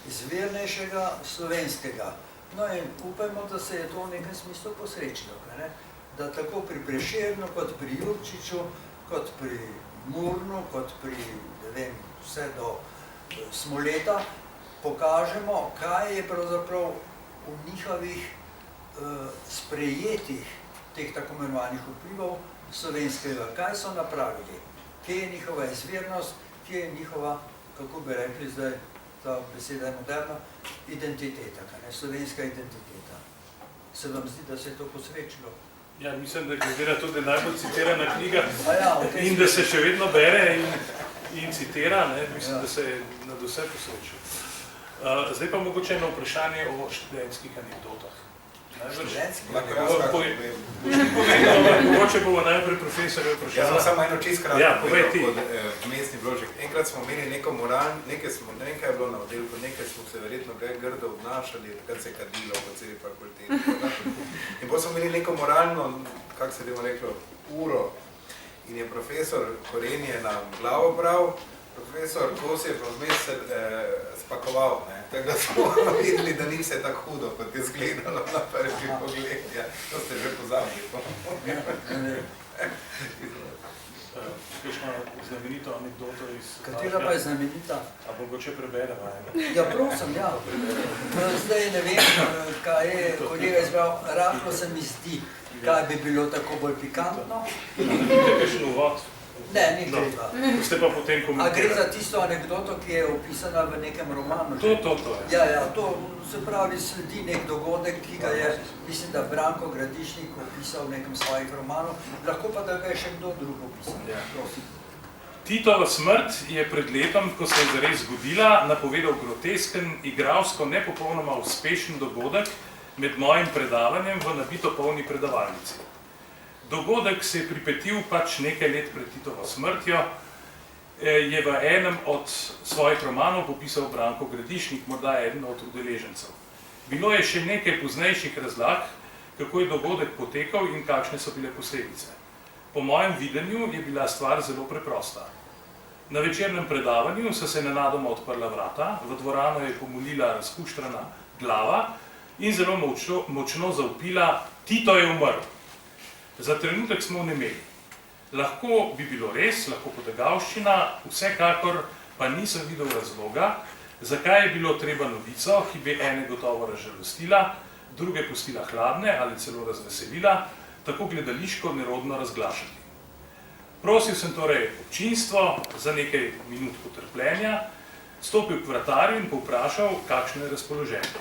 izvirnejšega slovenskega. No in upajmo, da se je to v nekem smislu posrečilo, ne? Da tako pri Prešernu, kot pri Jurčiču, kot pri Murnu, kot pri, ne vem, vse do Smoleta, pokažemo, kaj je pravzaprav v njihovih sprejetih teh tako imenovanih vplivov slovenskega, kaj so napravili, kje je njihova izvirnost, kje je njihova, kako bi rekli zdaj, ta beseda je moderna, identiteta, slovenska identiteta. Se vam zdi, da se je to posrečilo? Ja, mislim, da glede na to, da je najbolj citirana knjiga in ja, da se še vedno bere in citira, mislim, da se je nad vse posrečil. Zdaj pa mogoče eno vprašanje o študentskih anekdotah. Mogoče bomo najprej profesorja vprašali. Jaz sem samo eno čist kratko povedal kot mestni vložek. Enkrat smo imeli neko moralno, nekaj je bilo na oddelku, nekaj smo se verjetno grdo obnašali, takrat se je kadilo po celi fakulteti. In potem smo imeli neko moralno, kako se je reklo, uro. In je profesor Korenje nam glavo bral, profesor Kos je pa vmes spakoval, tako da smo videli, da ni vse tako hudo, kot je izgledalo na prvi pogled. Ja, to ste že pozabili. Kakšno znamenito anekdoto iz... Katera pa je znamenita? A mogoče prebereva? Ja, prosim, ja. Zdaj ne vem, kaj je kolega izbral. Rahlo se mi zdi, kaj bi bilo tako bolj pikantno. Imate kakšen uvod? Ne, ni treba. Ste pa potem komentirali. A gre za tisto anekdoto, ki je opisana v nekem romanu? To je. Ja, to se pravi sledi nek dogodek, ki ga je, mislim, da Branko Gradišnik opisal v nekem svojih romanov, lahko pa da ga je še kdo drug opisal. Ja. Titova smrt je pred letom, ko se je zares zgodila, napovedal grotesken, igralsko nepopolnoma uspešen dogodek med mojim predavanjem v nabito polni predavalnici. Dogodek se je pripetil pač nekaj let pred Titovo smrtjo, je v enem od svojih romanov popisal Branko Gradišnik, morda eden od udeležencev. Bilo je še nekaj poznejših razlag, kako je dogodek potekal in kakšne so bile posledice. Po mojem videnju je bila stvar zelo preprosta. Na večernem predavanju so se nenadoma odprla vrata, v dvorano je pomolila razkuštrana glava in zelo močno zavpila: Tito je umrl. Za trenutek smo vnemeli. Lahko bi bilo res, lahko potegavščina, vsekakor pa nisem videl razloga, zakaj je bilo treba novico, ki bi ene gotovo razžalostila, druge pustila hladne ali celo razveselila, tako gledališko nerodno razglašati. Prosil sem torej občinstvo za nekaj minut potrpljenja, stopil k vratarju in povprašal, kakšno je razpoloženje.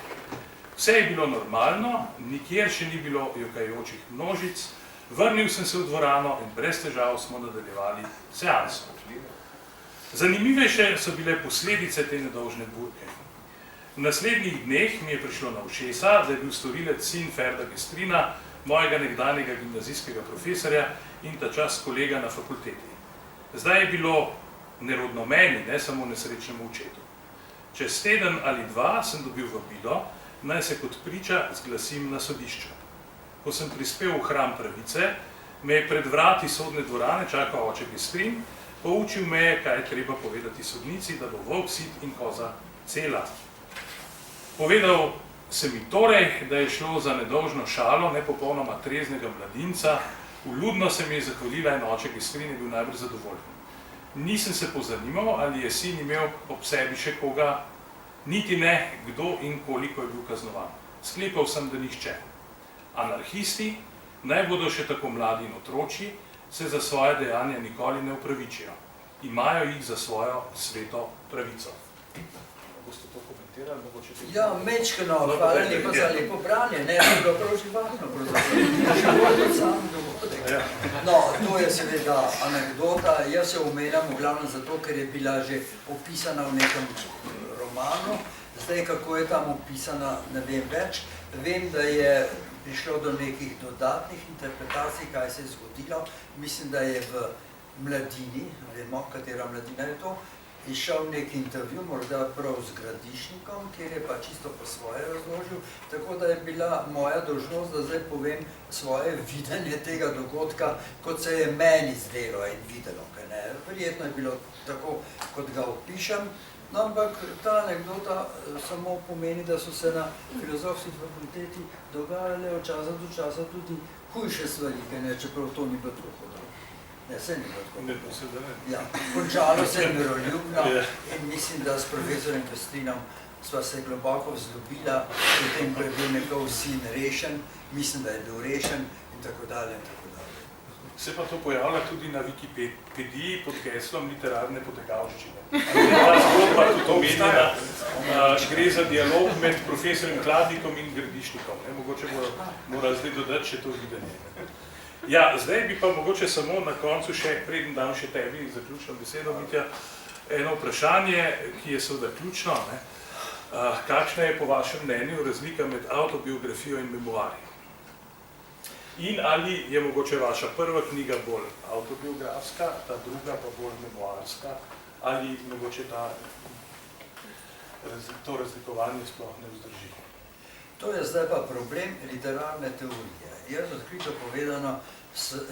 Vse je bilo normalno, nikjer še ni bilo jokajočih množic, vrnil sem se v dvorano in brez težav smo nadaljevali seanso. Zanimivejše so bile posledice te nedolžne burke. V naslednjih dneh mi je prišlo na ušesa, da je bil storilec sin Ferda Gestrina, mojega nekdanjega gimnazijskega profesorja in ta čas kolega na fakulteti. Zdaj je bilo nerodno meni, ne samo nesrečnemu očetu. Čez teden ali dva sem dobil vabilo, naj se kot priča zglasim na sodišču. Ko sem prispel v hram pravice, me je pred vrati sodne dvorane čakal oče Gestrin, poučil me je, kaj je treba povedati sodnici, da bo volk sit in koza cela. Povedal se mi torej, da je šlo za nedolžno šalo nepopolnoma treznega mladinca, vljudno se mi je zahvalila in oče Gestrin je bil najbolj zadovoljen. Nisem se pozanimal, ali je sin imel ob sebi še koga, niti ne, kdo in koliko je bil kaznovan. Sklepal sem, da nihče. Anarhisti, naj bodo še tako mladi in otroči, se za svoje dejanja nikoli ne upravičijo. Imajo jih za svojo sveto pravico. boste to komentirali, mogoče tudi... Ja, mečkeno, hvala lepa za lepo branje, ne, to je bilo prav živahno, pravzaprav. Živo sam dogodek. No, to je seveda anekdota, jaz se omenjam v glavnem zato, ker je bila že opisana v nekem romanu. Zdaj, kako je tam opisana, ne vem več. Vem, da je prišlo do nekih dodatnih interpretacij, kaj se je zgodilo. Mislim, da je v Mladini, vemo, katera Mladina je to, išel nek intervju, morda prav z Gradišnikom, kjer je pa čisto po svoje razložil, tako da je bila moja dolžnost, da zdaj povem svoje videnje tega dogodka, kot se je meni zdelo in videlo. Verjetno je bilo tako, kot ga opišem, no, ampak ta anekdota samo pomeni, da so se na filozofski fakulteti dogajale od časa do časa tudi hujše stvari, čeprav to ni bilo tako dobro. Ne, se ni bilo tako. Ja, končalo se je miroljubno in mislim, da s profesorjem Pestrinom sva se globoko vzljubila, potem ko je bil njegov sin rešen, mislim, da je bil rešen in tako dalje in tako dalje. Se pa to pojavlja tudi na Wikipediji pod geslom literarne potegavščine. Ta zgodba tudi omenjena, gre za dialog med profesorjem Kladnikom in Gradišnikom. Mogoče mora zdaj dodati še to videnje. Ja, zdaj bi pa mogoče samo na koncu še, preden dam še tebi zaključno besedo, Mitja, eno vprašanje, ki je seveda ključno. Kakšna je po vašem mnenju razlika med avtobiografijo in memoarji? In ali je mogoče vaša prva knjiga bolj avtobiografska, ta druga pa bolj memoarska, ali mogoče to razlikovanje sploh ne vzdrži? To je zdaj pa problem literarne teorije. Jaz odkrito povedano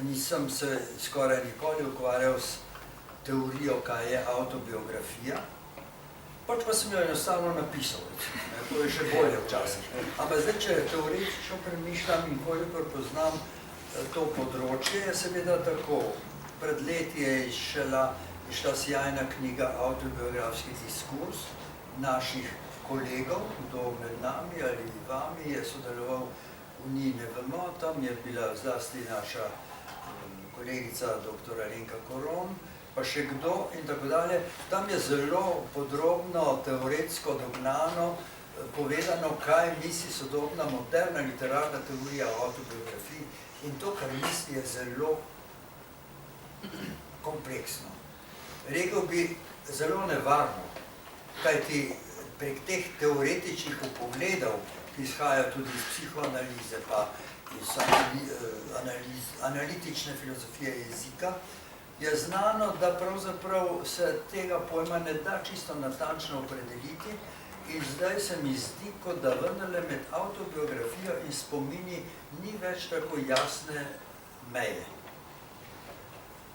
nisem se skoraj nikoli ukvarjal s teorijo, kaj je avtobiografija, pač pa sem jo enostavno napisal, to je še bolje včasih. Ampak zdaj, če teoretično premišljam in kolikor poznam to področje, je seveda tako. Pred leti je išla sjajna knjiga Avtobiografski diskurs naših kolegov, kdo med nami ali vami je sodeloval v njih, ne vemo, tam je bila zlasti naša kolegica dr. Alenka Koron, pa še kdo in tako dalje. Tam je zelo podrobno, teoretsko dognano povedano, kaj misli sodobna, moderna literarna teorija o avtobiografiji in to, kar misli, je zelo kompleksno. Rekel bi, zelo nevarno, kajti prek teh teoretičnih vpogledov, ki izhajajo tudi iz psihoanalize, pa iz analitične filozofije jezika, je znano, da pravzaprav se tega pojma ne da čisto natančno opredeliti in zdaj se mi zdi, kot da vendarle med avtobiografijo in spomini ni več tako jasne meje.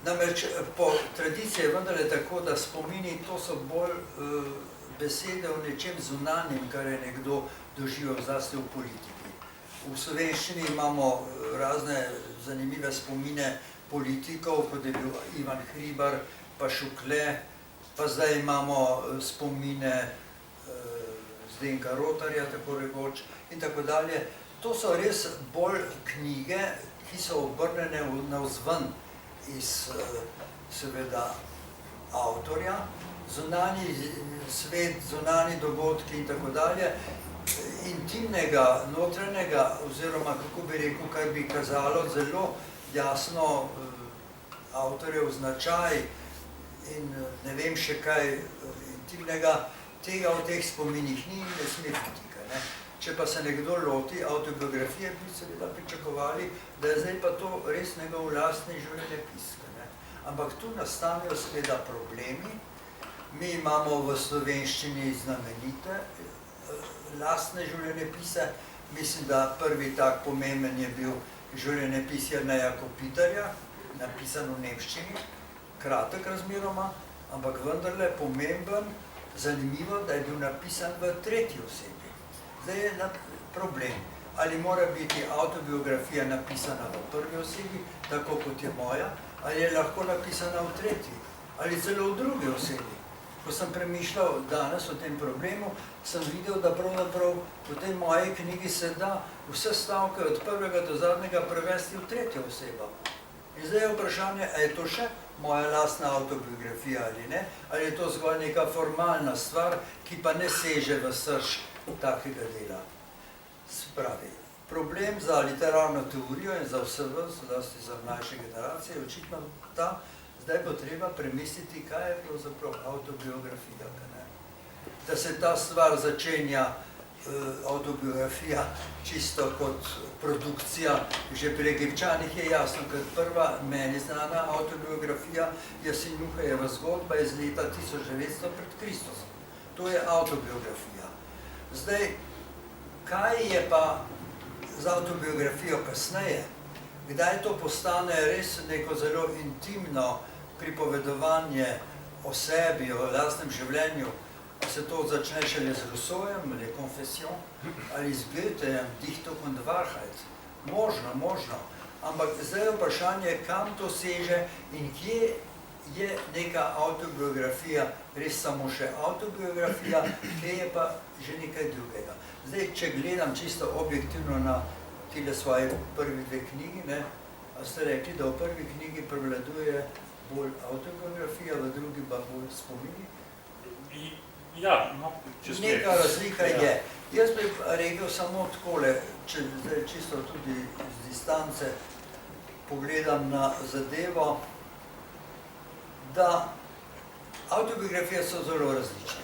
Namreč po tradiciji je vendarle tako, da spomini to so bolj besede o nečem zunanjem, kar je nekdo doživel zlasti v politiki. V slovenščini imamo razne zanimive spomine politikov, kot je bil Ivan Hribar, pa Šukle, pa zdaj imamo spomine Zdenka Rotarja, tako rekoč, in tako dalje. To so res bolj knjige, ki so obrnjene navzven iz seveda avtorja, zunanji svet, zunanji dogodki in tako dalje, intimnega, notranjega, oziroma, kako bi rekel, kar bi kazalo zelo jasno avtorjev značaj in ne vem še kaj intimnega, tega v teh spominih ni in ne sme biti. Če pa se nekdo loti avtobiografije, bi seveda pričakovali, da je zdaj pa to res njegov lastni življenjepis. Ampak tu nastanejo seveda problemi. Mi imamo v slovenščini znamenite lastne življenjepise. Mislim, da prvi tak pomemben je bil življenjepis Jerneja Kopitarja, napisan v nemščini, kratek razmeroma, ampak vendarle pomemben, zanimivo, da je bil napisan v tretji osebi. Zdaj je problem, ali mora biti avtobiografija napisana v prvi osebi, tako kot je moja, ali je lahko napisana v tretji, ali celo v drugi osebi. Ko sem premišljal danes o tem problemu, sem videl, da pravzaprav v tej moji knjigi se da vse stavke od prvega do zadnjega prevesti v tretjo osebo. In zdaj je vprašanje, ali je to še moja lastna autobiografija ali ne, ali je to zgolj neka formalna stvar, ki pa ne seže v srž takega dela. Spravi, problem za literarno teorijo in za vse vas, zlasti za mlajše generacije, je očitno ta, zdaj bo treba premisliti, kaj je pravzaprav autobiografija. Da se ta stvar začenja, autobiografija, čisto kot produkcija, že pri Egipčanih je jasno, ker prva meni znana autobiografija je Sinuhejeva zgodba iz leta 1900 pred Kristusom. To je autobiografija. Zdaj, kaj je pa z autobiografijo kasneje? Kdaj to postane res neko zelo intimno pripovedovanje o sebi, o lastnem življenju? Se to začne šele z Rousseauem, Le Confession, ali z Goethejem, Dichtung und Wahrheit? Možno. Ampak zdaj je vprašanje, kam to seže in kje je neka autobiografija res samo še autobiografija, kje je pa že nekaj drugega. Zdaj, če gledam čisto objektivno na tile svoje prvi dve knjigi, a ste rekli, da v prvi knjigi prevladuje bolj autobiografija, v drugi pa bolj spomini? Ja, no, neka razlika je. Jaz bi rekel samo takole, če zdaj čisto tudi z distance pogledam na zadevo, da autobiografije so zelo različne.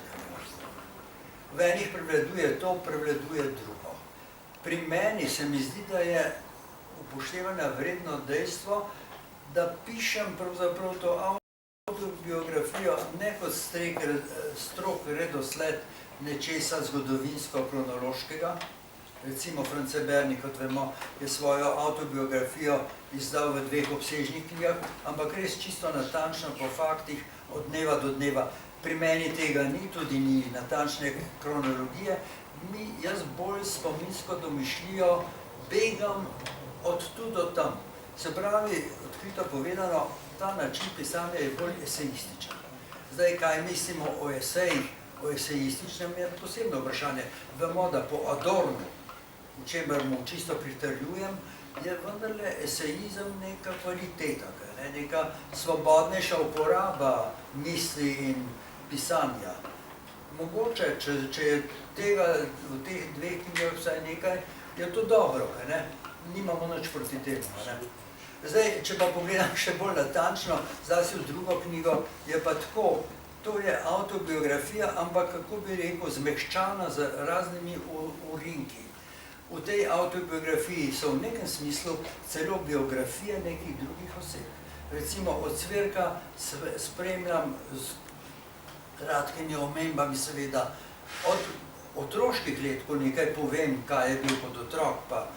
V enih prevladuje to, prevladuje drugo. Pri meni se mi zdi, da je upoštevanja vredno dejstvo, da pišem pravzaprav to autobiografijo ne kot strog redosled nečesa zgodovinsko-kronološkega. Recimo France Berni, kot vemo, je svojo autobiografijo izdal v 2 obsežnih knjigah, ampak res čisto natančno po faktih od dneva do dneva. Pri meni tega ni, tudi ni natančne kronologije. Jaz bolj spominsko domišljijo begam od tu do tam. Se pravi, odkrito povedano, ta način pisanja je bolj esejističen. Zdaj, kaj mislimo o esejih, o esejističnem je posebno vprašanje. Vemo, da po Adornu, v čemer mu čisto pritrjujem, je vendarle esejizem neka kvaliteta, neka svobodnejša uporaba misli in pisanja. Mogoče, če je tega v teh 2 knjigah vsaj nekaj, je to dobro, nimamo nič proti temu. Zdaj, če pa pogledam še bolj natančno, zase v drugo knjigo, je pa tako, to je autobiografija, ampak kako bi rekel, zmehčana z raznimi urinki. V tej autobiografiji so v nekem smislu celo biografije nekih drugih oseb. Recimo od Cvirka spremljam z kratkimi omembami seveda od otroških let, ko nekaj povem, kaj je bil kot otrok, pa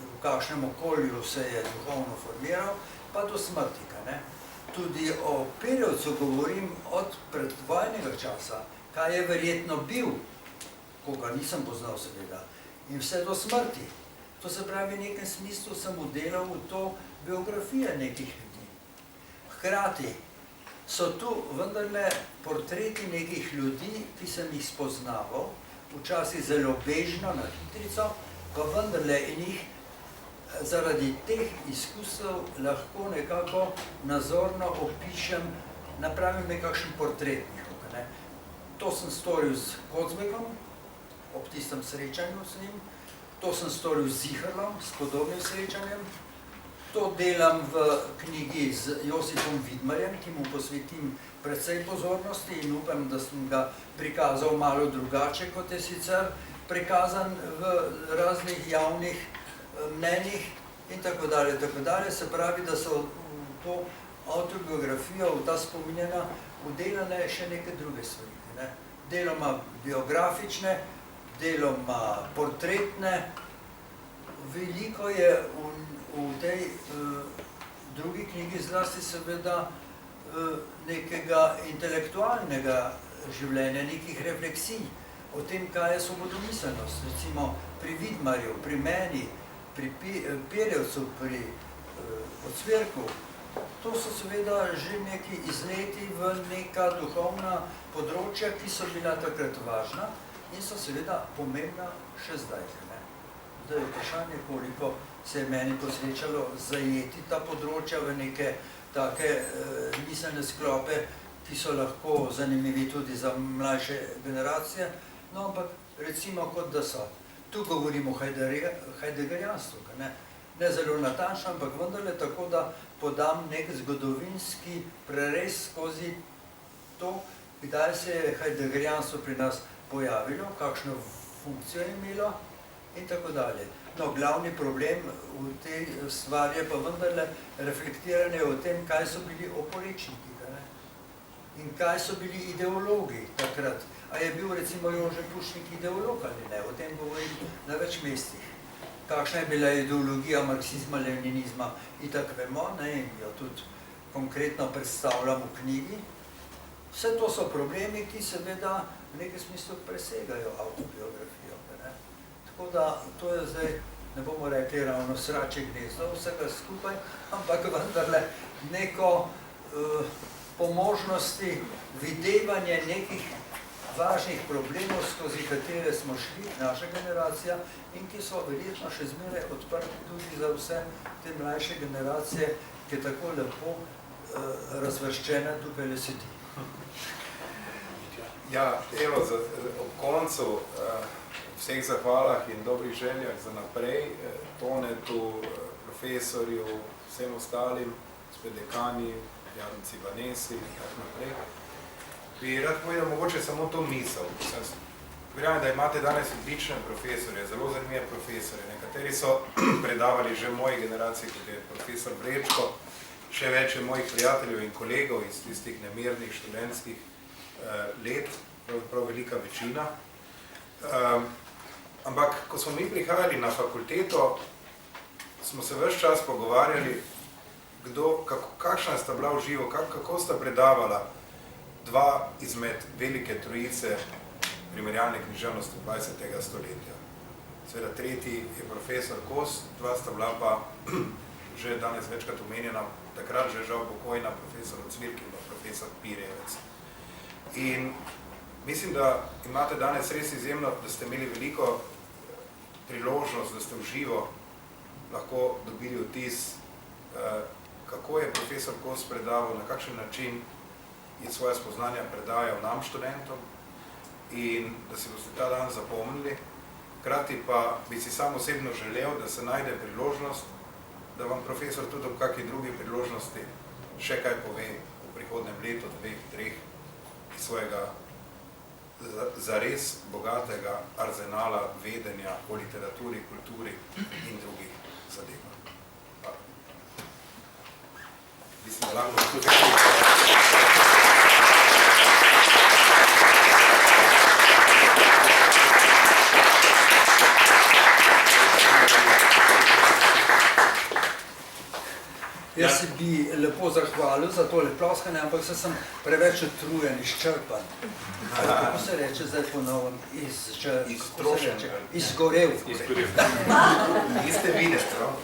v kakšnem okolju se je duhovno formiral, pa do smrti. Tudi o Perjevcu govorim od predvojnega časa, kaj je verjetno bil, ko ga nisem poznal seveda, in vse do smrti. To se pravi, v nekem smislu sem vdelal v to biografije nekih ljudi. Hkrati so tu vendarle portreti nekih ljudi, ki sem jih spoznaval, včasih zelo bežno, na hitrico, pa vendarle in jih zaradi teh izkusov lahko nekako nazorno opišem, napravim nekakšen portret njihov. To sem storil z Kozbekom, ob tistem srečanju z njim, to sem storil z Ziherlom, s podobnim srečanjem, to delam v knjigi z Josipom Vidmarjem, ki mu posvetim precej pozornosti in upam, da sem ga prikazal malo drugače, kot je sicer prikazan v raznih javnih mnenjih in tako dalje. Se pravi, da so v to autobiografijo, v ta spominjena, vdelane še neke druge stvari. Deloma biografične, deloma portretne. Veliko je v tej drugi knjigi zlasti seveda nekega intelektualnega življenja, nekih refleksij o tem, kaj je svobodomiselnost. Recimo pri Vidmarju, pri meni, pri Perjevcu, pri Cvirku. To so seveda že neki izleti v neka duhovna področja, ki so bila takrat važna in so seveda pomembna še zdaj. Zdaj je vprašanje, koliko se je meni posrečalo zajeti ta področja v neke take miselne sklope, ki so lahko zanimivi tudi za mlajše generacije, no ampak recimo kot da so. Tu govorimo o heideggerjanstvu, ne zelo natančno, ampak vendarle tako, da podam nek zgodovinski prerez skozi to, kdaj se je heideggerjanstvo pri nas pojavilo, kakšno funkcijo je imelo in tako dalje. No, glavni problem v tej stvari je pa vendarle reflektiranje o tem, kaj so bili oporečniki in kaj so bili ideologi takrat. A je bil recimo Jože Pušnik ideolog ali ne? O tem govorim na več mestih. Kakšna je bila ideologija marksizma, leninizma, itak vemo, in jo tudi konkretno predstavljam v knjigi. Vse to so problemi, ki seveda v nekem smislu presegajo autobiografijo. Tako da to je zdaj, ne bomo rekli ravno sračje gnezdo vsega skupaj, ampak vendarle neko po možnosti videvanje nekih važnih problemov, skozi katere smo šli, naša generacija, in ki so verjetno še zmeraj odprti tudi za vse te mlajše generacije, ki je tako lepo razvrščena tukaj le sedi. Ja, evo, ob koncu vseh zahvalah in dobrih željah za naprej, Tonetu, profesorju, vsem ostalim, spet dekani, Janci Vanesi in tako naprej. Bi rad povedal mogoče samo to misel. Verjamem, da imate danes odlične profesorje, zelo zanimive profesorje. Nekateri so predavali že moji generaciji, kot je profesor Brečko, še več je mojih prijateljev in kolegov iz tistih nemirnih študentskih let, prav velika večina. Ampak, ko smo mi prihajali na fakulteto, smo se ves čas pogovarjali, kakšna sta bila v živo, kako sta predavala dva izmed velike trojice primerjalne književnosti 20. stoletja. Seveda tretji je profesor Kos, dva sta bila pa že danes večkrat omenjena, takrat že žal pokojna profesor Cvirk in profesor Pirjevec. In mislim, da imate danes res izjemno, da ste imeli veliko priložnost, da ste v živo lahko dobili vtis, kako je profesor Kos predaval, na kakšen način je svoje spoznanja predajal nam, študentom, in da si boste ta dan zapomnili. Hkrati pa bi si sam osebno želel, da se najde priložnost, da vam profesor tudi ob kakšni drugi priložnosti še kaj pove v prihodnem letu, 2, 3 iz svojega zares bogatega arzenala vedenja o literaturi, kulturi in drugih zadevah. Hvala. Mislim, da lahko tudi Jaz bi lepo zahvalil za tole ploskanje, ampak sem preveč utrujen, izčrpan. Kako se reče zdaj ponovno? Izgorel. Niste videti, no?